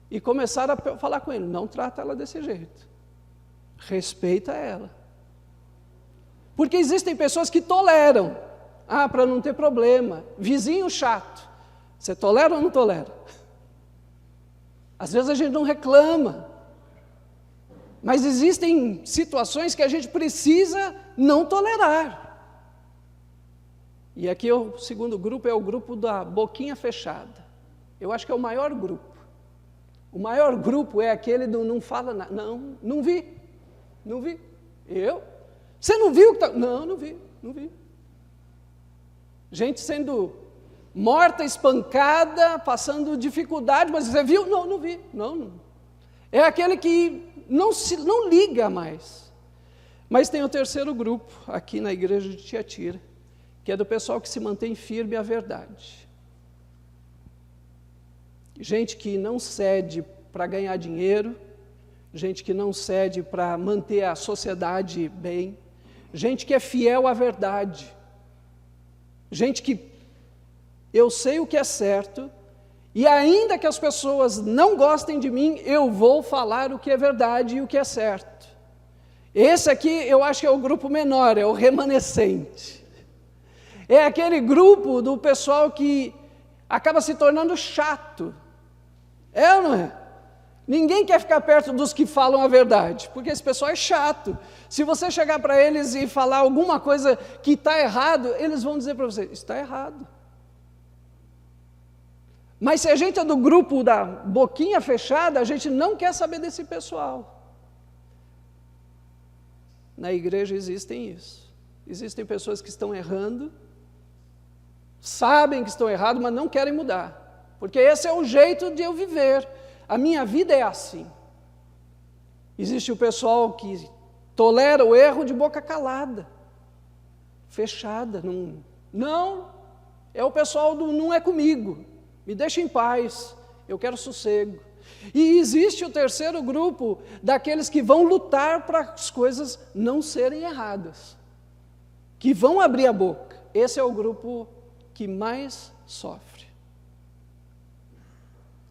e começaram a falar com ele, não trata ela desse jeito, respeita ela. Porque existem pessoas que toleram, para não ter problema, vizinho chato, você tolera ou não tolera? Às vezes a gente não reclama, mas existem situações que a gente precisa não tolerar. E aqui o segundo grupo é o grupo da boquinha fechada, eu acho que é o maior grupo. O maior grupo é aquele do não fala nada. Não vi. Você não viu o que está... Não vi. Gente sendo morta, espancada, passando dificuldade, mas você viu? Não vi. Não. É aquele que não liga mais. Mas tem o terceiro grupo, aqui na igreja de Tiatira, que é do pessoal que se mantém firme à verdade. Gente que não cede para ganhar dinheiro, gente que não cede para manter a sociedade bem, gente que é fiel à verdade, gente que eu sei o que é certo, e ainda que as pessoas não gostem de mim, eu vou falar o que é verdade e o que é certo. Esse aqui eu acho que é o grupo menor, é o remanescente. É aquele grupo do pessoal que acaba se tornando chato. É ou não é? Ninguém quer ficar perto dos que falam a verdade, porque esse pessoal é chato. Se você chegar para eles e falar alguma coisa que está errado, eles vão dizer para você, está errado. Mas se a gente é do grupo da boquinha fechada, a gente não quer saber desse pessoal. Na igreja existem isso. Existem pessoas que estão errando, sabem que estão errados, mas não querem mudar. Porque esse é o jeito de eu viver. A minha vida é assim. Existe o pessoal que tolera o erro de boca calada, fechada. Não, é o pessoal do não é comigo. Me deixa em paz, eu quero sossego. E existe o terceiro grupo, daqueles que vão lutar para as coisas não serem erradas, que vão abrir a boca. Esse é o grupo que mais sofre.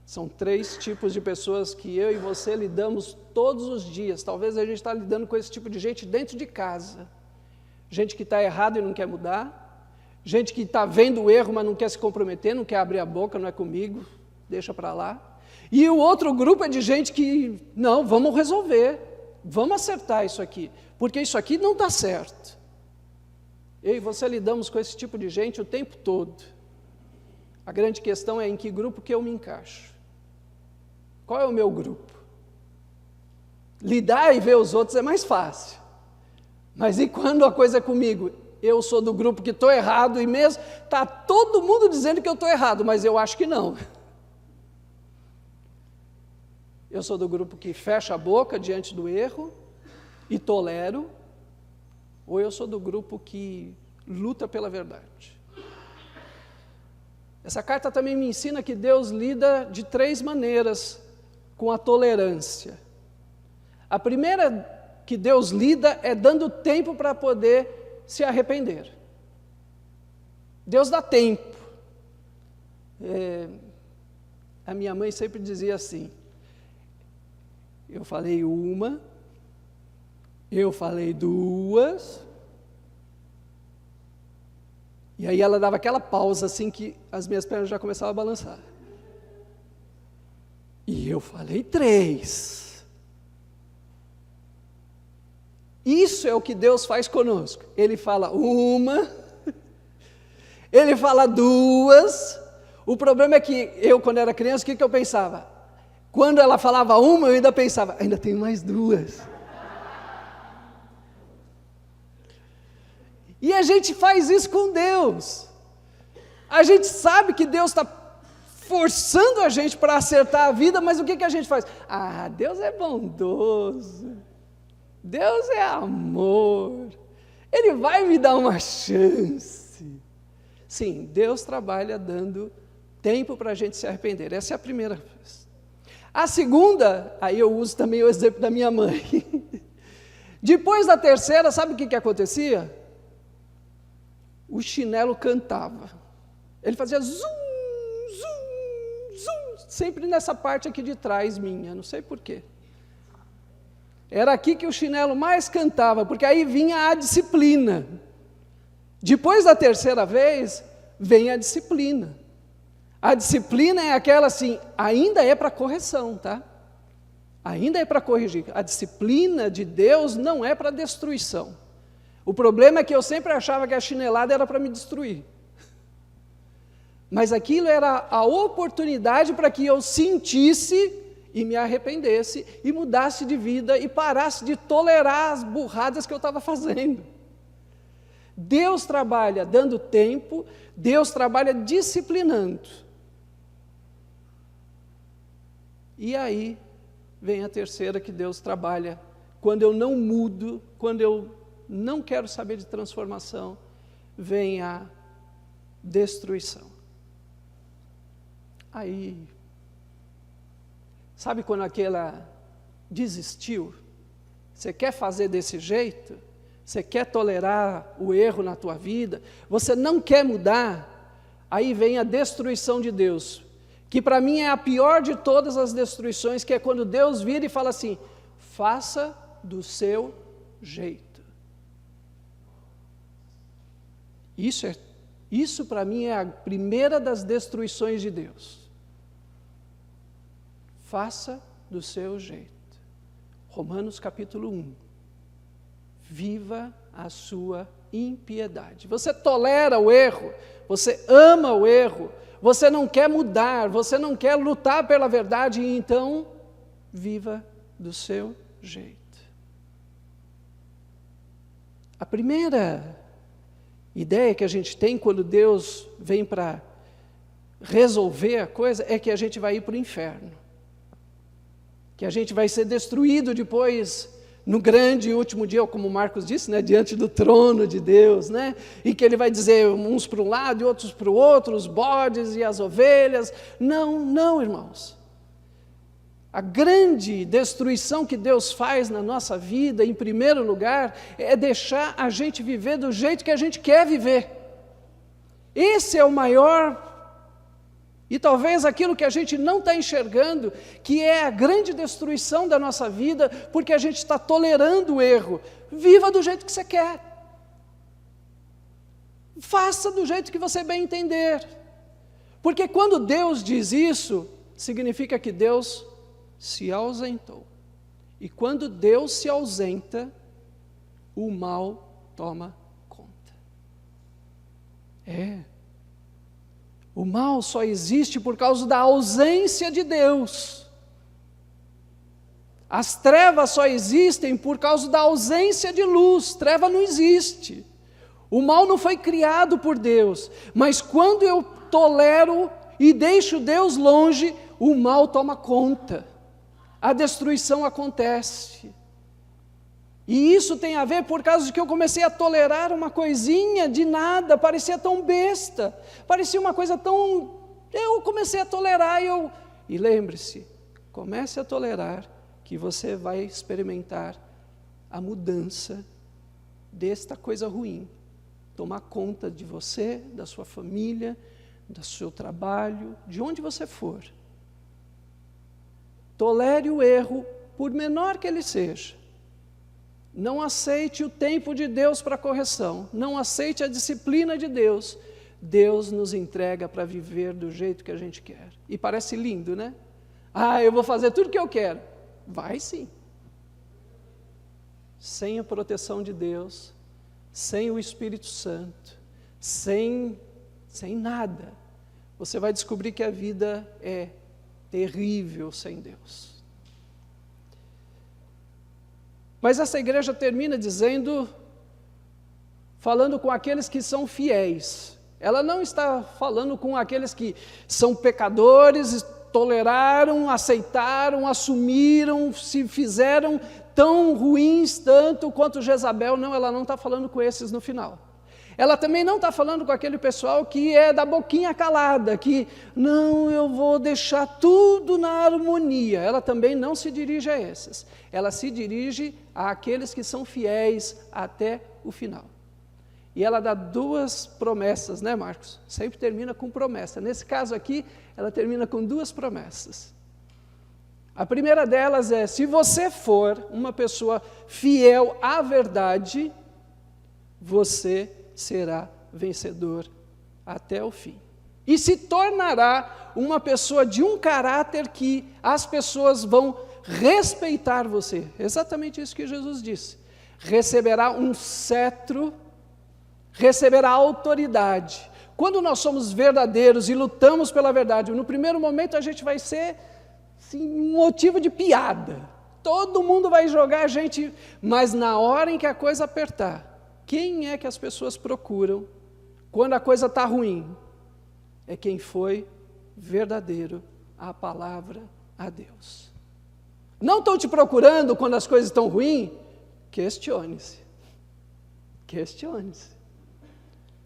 São 3 tipos de pessoas que eu e você lidamos todos os dias. Talvez a gente está lidando com esse tipo de gente dentro de casa. Gente que está errado e não quer mudar. Gente que está vendo o erro, mas não quer se comprometer, não quer abrir a boca, não é comigo, deixa para lá. E o outro grupo é de gente que, não, vamos resolver, vamos acertar isso aqui, porque isso aqui não está certo. Eu e você lidamos com esse tipo de gente o tempo todo. A grande questão é em que grupo que eu me encaixo. Qual é o meu grupo? Lidar e ver os outros é mais fácil. Mas e quando a coisa é comigo? Eu sou do grupo que estou errado e mesmo está todo mundo dizendo que eu estou errado, mas eu acho que não. Eu sou do grupo que fecha a boca diante do erro e tolero, ou eu sou do grupo que luta pela verdade. Essa carta também me ensina que Deus lida de 3 maneiras com a tolerância. A primeira que Deus lida é dando tempo para poder se arrepender. Deus dá tempo. A minha mãe sempre dizia assim, eu falei 1, eu falei 2, e aí ela dava aquela pausa assim que as minhas pernas já começavam a balançar. E eu falei 3. Isso é o que Deus faz conosco. Ele fala 1, Ele fala 2. O problema é que eu, quando era criança, o que eu pensava? Quando ela falava 1, eu ainda pensava, ainda tem mais 2. E a gente faz isso com Deus. A gente sabe que Deus está forçando a gente para acertar a vida, mas o que a gente faz? Ah, Deus é bondoso. Deus é amor, Ele vai me dar uma chance. Sim, Deus trabalha dando tempo para a gente se arrepender, essa é a primeira coisa. A segunda, aí eu uso também o exemplo da minha mãe. Depois da terceira, sabe o que acontecia? O chinelo cantava, ele fazia zum, zum, zum, sempre nessa parte aqui de trás minha, não sei porquê. Era aqui que o chinelo mais cantava, porque aí vinha a disciplina. Depois da terceira vez, vem a disciplina. A disciplina é aquela assim, ainda é para correção, tá? Ainda é para corrigir. A disciplina de Deus não é para destruição. O problema é que eu sempre achava que a chinelada era para me destruir. Mas aquilo era a oportunidade para que eu sentisse e me arrependesse, e mudasse de vida, e parasse de tolerar as burradas que eu estava fazendo. Deus trabalha dando tempo, Deus trabalha disciplinando. E aí, vem a terceira que Deus trabalha, quando eu não mudo, quando eu não quero saber de transformação, vem a destruição. Aí, sabe quando aquela desistiu? Você quer fazer desse jeito? Você quer tolerar o erro na tua vida? Você não quer mudar? aí vem a destruição de Deus, que para mim é a pior de todas as destruições, que é quando Deus vira e fala assim: faça do seu jeito. Isso para mim é a primeira das destruições de Deus. Faça do seu jeito. Romanos capítulo 1. Viva a sua impiedade. Você tolera o erro, você ama o erro, você não quer mudar, você não quer lutar pela verdade, então viva do seu jeito. A primeira ideia que a gente tem quando Deus vem para resolver a coisa é que a gente vai ir para o inferno, que a gente vai ser destruído depois no grande e último dia, como Marcos disse, né, diante do trono de Deus, né, e que ele vai dizer uns para um lado e outros para o outro, os bodes e as ovelhas. Não, não, irmãos. A grande destruição que Deus faz na nossa vida, em primeiro lugar, é deixar a gente viver do jeito que a gente quer viver. Esse é o maior, e talvez aquilo que a gente não está enxergando, que é a grande destruição da nossa vida, porque a gente está tolerando o erro. Viva do jeito que você quer. Faça do jeito que você bem entender. Porque quando Deus diz isso, significa que Deus se ausentou. E quando Deus se ausenta, o mal toma conta. O mal só existe por causa da ausência de Deus. As trevas só existem por causa da ausência de luz. Treva não existe. O mal não foi criado por Deus. Mas quando eu tolero e deixo Deus longe, o mal toma conta. A destruição acontece. E isso tem a ver por causa de que eu comecei a tolerar uma coisinha de nada, parecia tão besta, parecia uma coisa tão... Eu comecei a tolerar e lembre-se, comece a tolerar que você vai experimentar a mudança desta coisa ruim, tomar conta de você, da sua família, do seu trabalho, de onde você for. Tolere o erro, por menor que ele seja. Não aceite o tempo de Deus para correção. Não aceite a disciplina de Deus. Deus nos entrega para viver do jeito que a gente quer. E parece lindo, né? Eu vou fazer tudo o que eu quero. Vai sim. Sem a proteção de Deus, sem o Espírito Santo, sem nada, você vai descobrir que a vida é terrível sem Deus. Mas essa igreja termina falando com aqueles que são fiéis. Ela não está falando com aqueles que são pecadores, toleraram, aceitaram, assumiram, se fizeram tão ruins tanto quanto Jezabel. Não, ela não está falando com esses no final. Ela também não está falando com aquele pessoal que é da boquinha calada, que não, eu vou deixar tudo na harmonia. Ela também não se dirige a esses. Ela se dirige àqueles que são fiéis até o final. E ela dá duas promessas, né, Marcos? Sempre termina com promessa. Nesse caso aqui, ela termina com duas promessas. A primeira delas é: se você for uma pessoa fiel à verdade, você será vencedor até o fim. E se tornará uma pessoa de um caráter que as pessoas vão respeitar você. Exatamente isso que Jesus disse. Receberá um cetro, receberá autoridade. Quando nós somos verdadeiros e lutamos pela verdade, no primeiro momento a gente vai ser um motivo de piada. Todo mundo vai jogar a gente, mas na hora em que a coisa apertar, quem é que as pessoas procuram quando a coisa está ruim? É quem foi verdadeiro à palavra a Deus. Não estão te procurando quando as coisas estão ruins? Questione-se. Questione-se.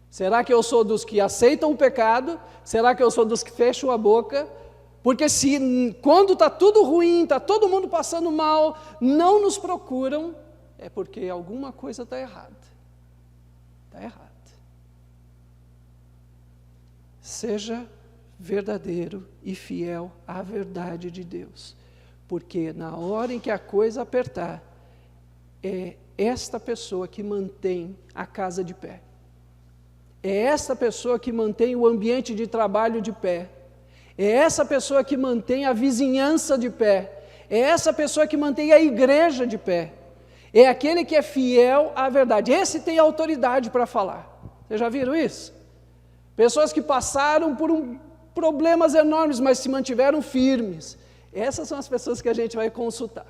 Será que eu sou dos que aceitam o pecado? Será que eu sou dos que fecham a boca? Porque se quando está tudo ruim, está todo mundo passando mal, não nos procuram, é porque alguma coisa está errada. Está errado. Seja verdadeiro e fiel à verdade de Deus, porque na hora em que a coisa apertar, é esta pessoa que mantém a casa de pé. É esta pessoa que mantém o ambiente de trabalho de pé. É essa pessoa que mantém a vizinhança de pé. É essa pessoa que mantém a igreja de pé. É aquele que é fiel à verdade. Esse tem autoridade para falar. Vocês já viram isso? Pessoas que passaram por problemas enormes, mas se mantiveram firmes. Essas são as pessoas que a gente vai consultar.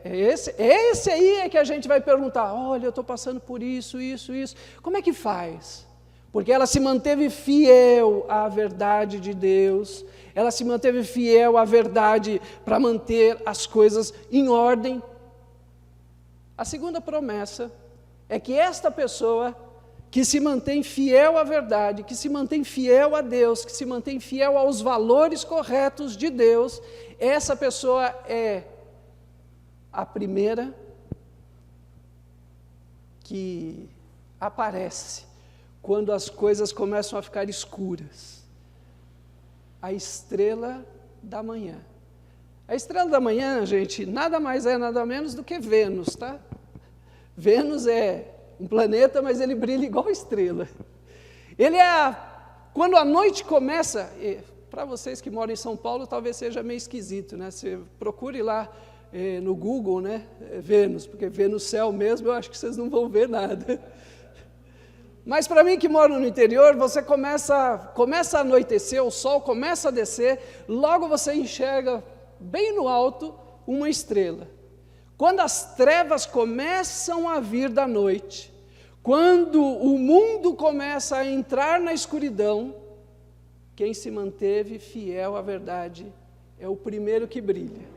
Esse aí é que a gente vai perguntar, olha, eu estou passando por isso. Como é que faz? Porque ela se manteve fiel à verdade de Deus, ela se manteve fiel à verdade para manter as coisas em ordem. A segunda promessa é que esta pessoa que se mantém fiel à verdade, que se mantém fiel a Deus, que se mantém fiel aos valores corretos de Deus, essa pessoa é a primeira que aparece quando as coisas começam a ficar escuras. A estrela da manhã. A estrela da manhã, gente, nada mais é, nada menos do que Vênus, tá? Vênus é um planeta, mas ele brilha igual estrela. Ele quando a noite começa, para vocês que moram em São Paulo, talvez seja meio esquisito, né? Você procure lá no Google, né? Vênus, porque ver no céu mesmo, eu acho que vocês não vão ver nada. Mas para mim que moro no interior, você começa a anoitecer, o sol começa a descer, logo você enxerga bem no alto uma estrela. Quando as trevas começam a vir da noite, quando o mundo começa a entrar na escuridão, quem se manteve fiel à verdade é o primeiro que brilha.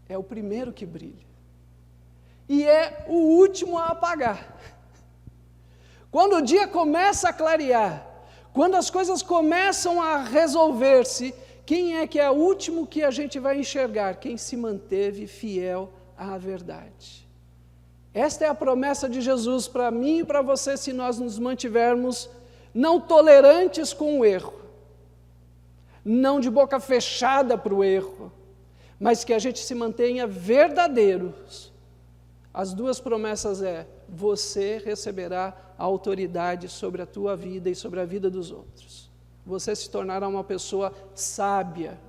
É o primeiro que brilha. E é o último a apagar. Quando o dia começa a clarear, quando as coisas começam a resolver-se, quem é que é o último que a gente vai enxergar? Quem se manteve fiel à verdade. Esta é a promessa de Jesus para mim e para você, se nós nos mantivermos não tolerantes com o erro, não de boca fechada para o erro, mas que a gente se mantenha verdadeiros. As duas promessas você receberá a autoridade sobre a tua vida e sobre a vida dos outros. Você se tornará uma pessoa sábia.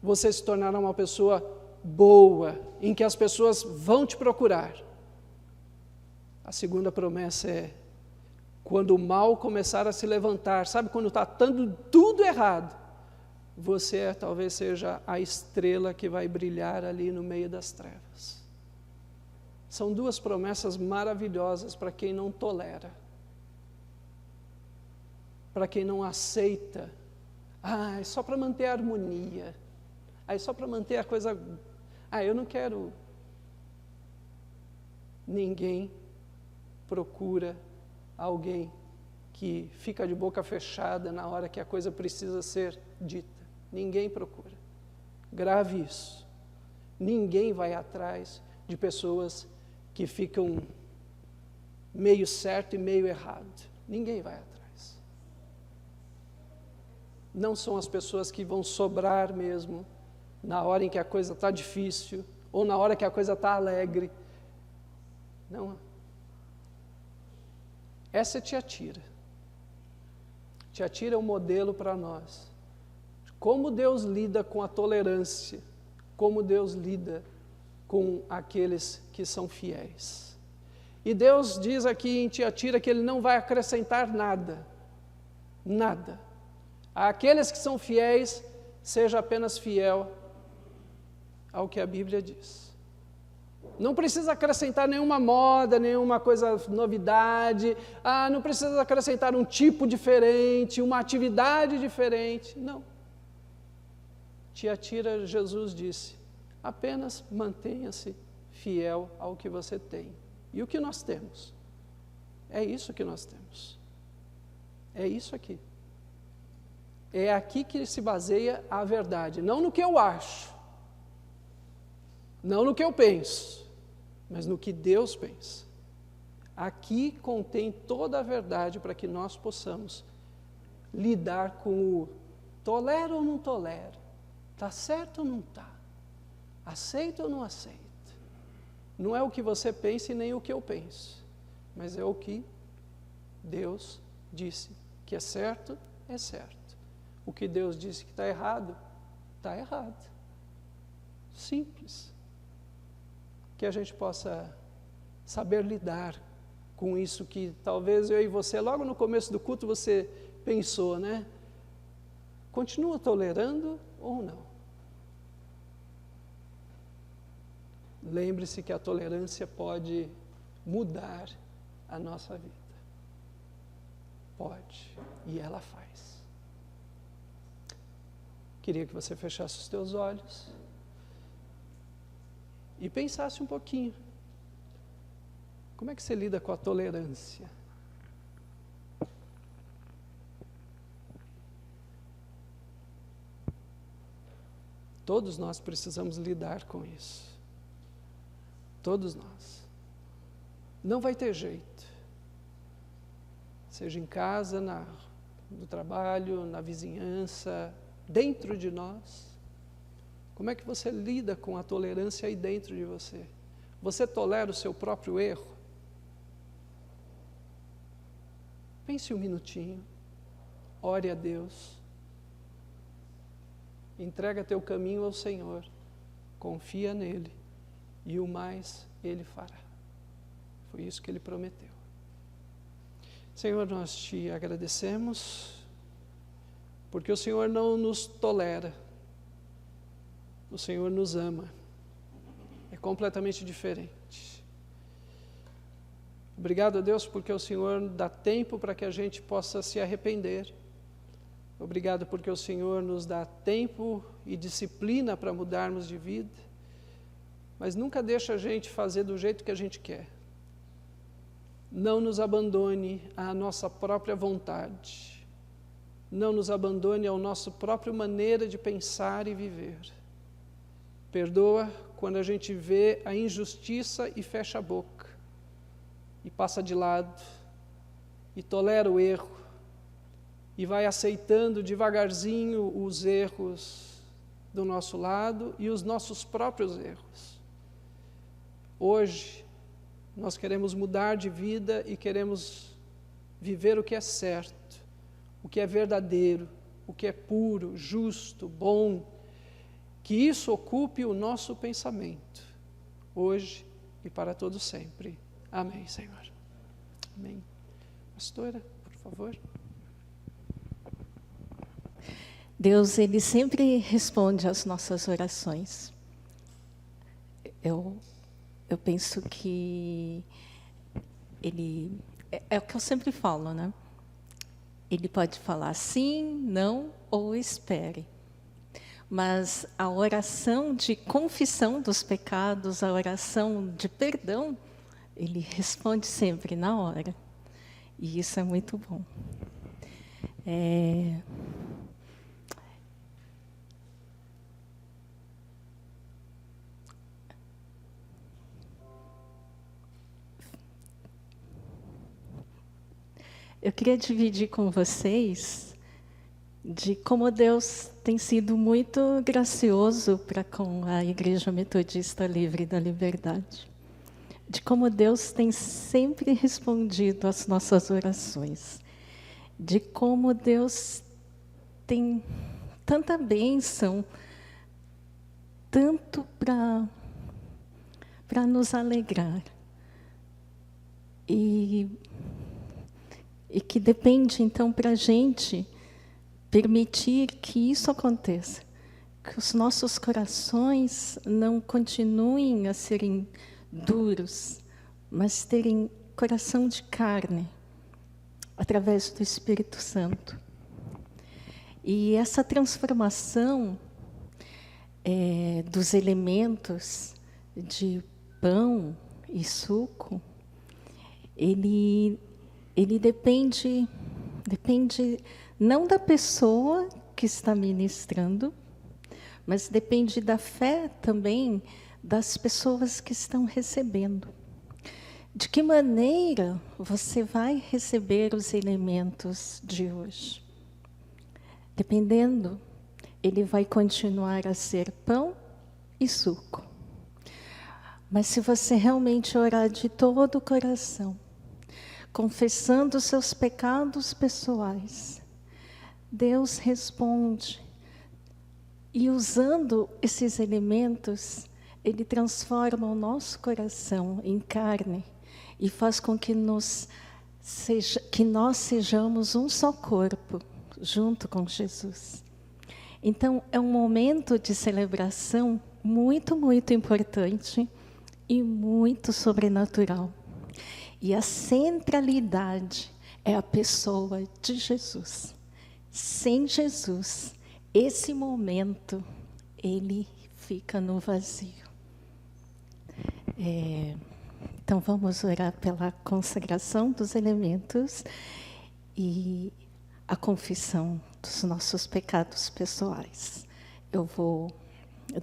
Você se tornará uma pessoa boa, em que as pessoas vão te procurar. A segunda promessa é, quando o mal começar a se levantar, sabe quando está tudo errado, você talvez seja a estrela que vai brilhar ali no meio das trevas. São duas promessas maravilhosas para quem não tolera, para quem não aceita. É só para manter a harmonia, é só para manter a coisa. Eu não quero. Ninguém procura alguém que fica de boca fechada na hora que a coisa precisa ser dita. Ninguém procura. Grave isso. Ninguém vai atrás de pessoas que ficam meio certo e meio errado. Ninguém vai atrás. Não são as pessoas que vão sobrar mesmo na hora em que a coisa está difícil ou na hora que a coisa está alegre. Não. Essa é Tiatira. Tiatira é um modelo para nós. Como Deus lida com a tolerância, como Deus lida com aqueles que são fiéis. E Deus diz aqui em Tiatira que Ele não vai acrescentar nada, nada. Aqueles que são fiéis, seja apenas fiel ao que a Bíblia diz. Não precisa acrescentar nenhuma moda, nenhuma coisa, novidade, não precisa acrescentar um tipo diferente, uma atividade diferente, não. Tiatira, Jesus disse, apenas mantenha-se fiel ao que você tem. E o que nós temos? É isso que nós temos. É isso aqui. É aqui que se baseia a verdade, não no que eu acho, não no que eu penso, mas no que Deus pensa. aqui contém toda a verdade para que nós possamos lidar com o tolera ou não tolera, está certo ou não está, aceita ou não aceita. Não é o que você pensa e nem o que eu penso, mas é o que Deus disse que é certo, é certo. O que Deus disse que está errado, está errado. Simples. Que a gente possa saber lidar com isso que talvez eu e você, logo no começo do culto, você pensou, né? Continua tolerando ou não? Lembre-se que a tolerância pode mudar a nossa vida. Pode, e ela faz. Queria que você fechasse os teus olhos e pensasse um pouquinho. Como é que você lida com a tolerância? Todos nós precisamos lidar com isso. Todos nós. Não vai ter jeito. Seja em casa, no trabalho, na vizinhança, dentro de nós. Como é que você lida com a tolerância aí dentro de você? Você tolera o seu próprio erro? Pense um minutinho. Ore a Deus. Entrega teu caminho ao Senhor. Confia nele. E o mais Ele fará. Foi isso que Ele prometeu. Senhor, nós te agradecemos, porque o Senhor não nos tolera. O Senhor nos ama. É completamente diferente. Obrigado a Deus, porque o Senhor dá tempo para que a gente possa se arrepender. Obrigado porque o Senhor nos dá tempo e disciplina para mudarmos de vida. Mas nunca deixa a gente fazer do jeito que a gente quer. Não nos abandone à nossa própria vontade. Não nos abandone à nossa própria maneira de pensar e viver. Perdoa quando a gente vê a injustiça e fecha a boca. E passa de lado. E tolera o erro. E vai aceitando devagarzinho os erros do nosso lado e os nossos próprios erros. Hoje, nós queremos mudar de vida e queremos viver o que é certo, o que é verdadeiro, o que é puro, justo, bom. Que isso ocupe o nosso pensamento, hoje e para todo sempre. Amém, Senhor. Amém. Pastora, por favor. Deus, Ele sempre responde às nossas orações. Eu penso que Ele... É o que eu sempre falo, né? Ele pode falar sim, não ou espere. Mas a oração de confissão dos pecados, a oração de perdão, Ele responde sempre na hora. E isso é muito bom. Eu queria dividir com vocês de como Deus tem sido muito gracioso para com a Igreja Metodista Livre da Liberdade. De como Deus tem sempre respondido às nossas orações. De como Deus tem tanta bênção, tanto para nos alegrar. E que depende, então, para a gente permitir que isso aconteça, que os nossos corações não continuem a serem duros, mas terem coração de carne, através do Espírito Santo. E essa transformação dos elementos de pão e suco, ele depende não da pessoa que está ministrando, mas depende da fé também das pessoas que estão recebendo. De que maneira você vai receber os elementos de hoje? Dependendo, ele vai continuar a ser pão e suco. Mas se você realmente orar de todo o coração, confessando os seus pecados pessoais, Deus responde. E usando esses elementos, Ele transforma o nosso coração em carne e faz com que nós sejamos um só corpo, junto com Jesus. Então, é um momento de celebração muito, muito importante e muito sobrenatural. E a centralidade é a pessoa de Jesus. Sem Jesus, esse momento, ele fica no vazio. Então, vamos orar pela consagração dos elementos e a confissão dos nossos pecados pessoais. Eu vou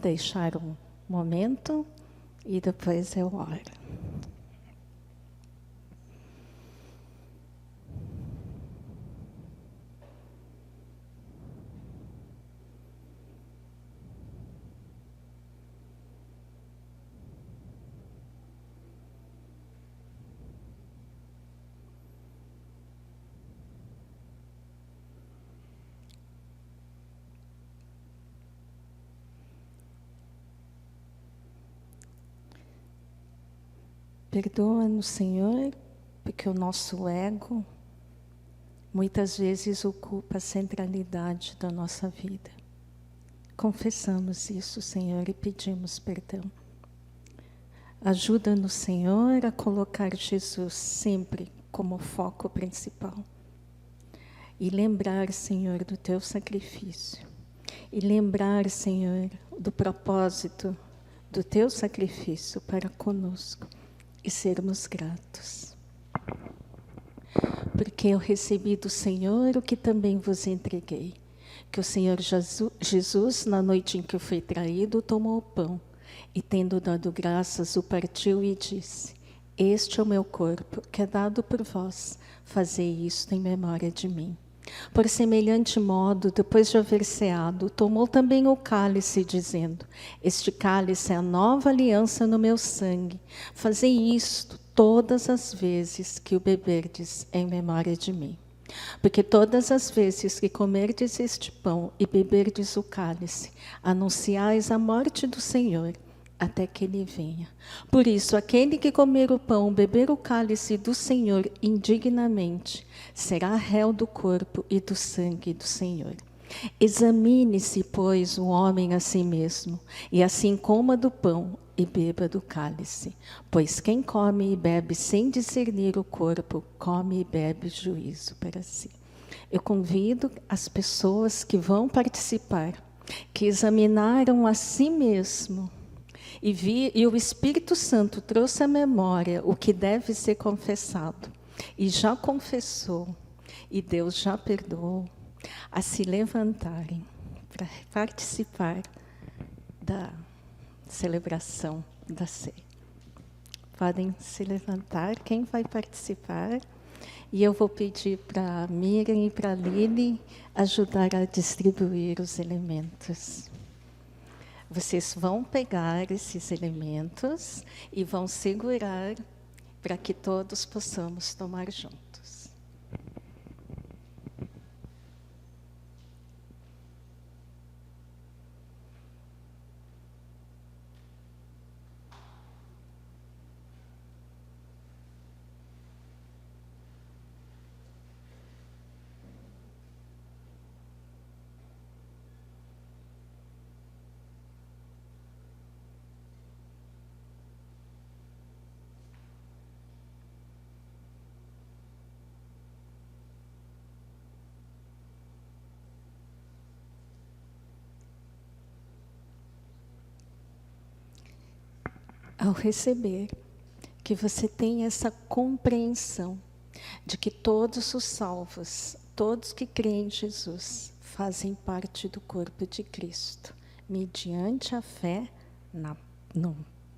deixar um momento e depois eu oro. Perdoa-nos, Senhor, porque o nosso ego muitas vezes ocupa a centralidade da nossa vida. Confessamos isso, Senhor, e pedimos perdão. Ajuda-nos, Senhor, a colocar Jesus sempre como foco principal. E lembrar, Senhor, do Teu sacrifício. E lembrar, Senhor, do propósito do Teu sacrifício para conosco. E sermos gratos. Porque eu recebi do Senhor o que também vos entreguei. Que o Senhor Jesus, na noite em que foi traído, tomou o pão. E tendo dado graças, o partiu e disse: Este é o meu corpo, que é dado por vós. Fazei isto em memória de mim. Por semelhante modo, depois de haver ceado, tomou também o cálice, dizendo: Este cálice é a nova aliança no meu sangue. Fazei isto todas as vezes que o beberdes em memória de mim. Porque todas as vezes que comerdes este pão e beberdes o cálice, anunciais a morte do Senhor, até que Ele venha. Por isso, aquele que comer o pão, beber o cálice do Senhor indignamente, será réu do corpo e do sangue do Senhor. Examine-se, pois, o homem a si mesmo, e assim coma do pão e beba do cálice. Pois quem come e bebe sem discernir o corpo, come e bebe juízo para si. Eu convido as pessoas que vão participar, que examinaram a si mesmo, e o Espírito Santo trouxe à memória o que deve ser confessado, e já confessou, e Deus já perdoou, a se levantarem para participar da celebração da ceia. Podem se levantar, quem vai participar? E eu vou pedir para a Miriam e para a Lili ajudar a distribuir os elementos. Vocês vão pegar esses elementos e vão segurar para que todos possamos tomar juntos. Ao receber, que você tenha essa compreensão de que todos os salvos, todos que creem em Jesus, fazem parte do corpo de Cristo, mediante a fé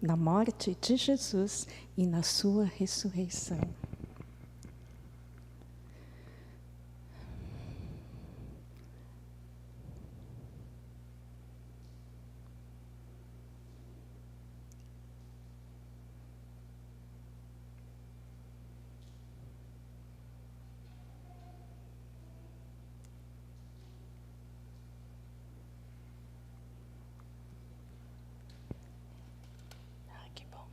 na morte de Jesus e na sua ressurreição. Que bom.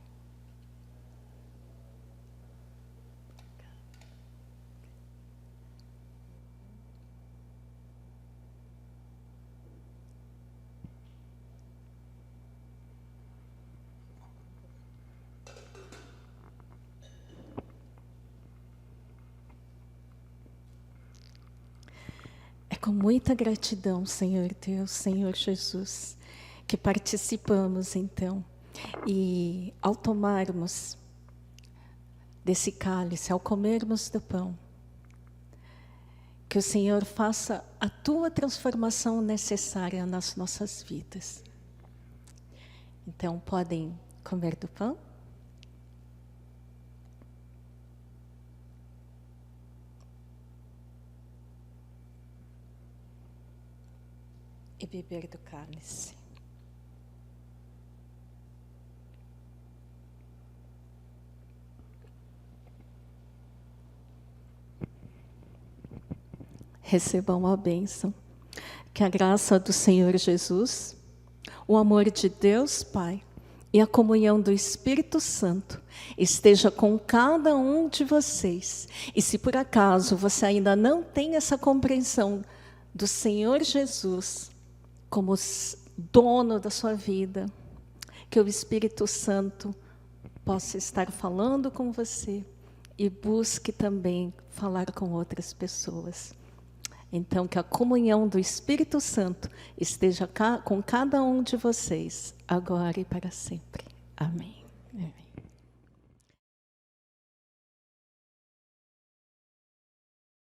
É com muita gratidão, Senhor Deus, Senhor Jesus, que participamos então. E ao tomarmos desse cálice, ao comermos do pão, que o Senhor faça a tua transformação necessária nas nossas vidas. Então, podem comer do pão? E beber do cálice. Recebam a bênção. Que a graça do Senhor Jesus, o amor de Deus Pai e a comunhão do Espírito Santo esteja com cada um de vocês. E se por acaso você ainda não tem essa compreensão do Senhor Jesus como dono da sua vida, que o Espírito Santo possa estar falando com você e busque também falar com outras pessoas. Então, que a comunhão do Espírito Santo esteja com cada um de vocês, agora e para sempre. Amém.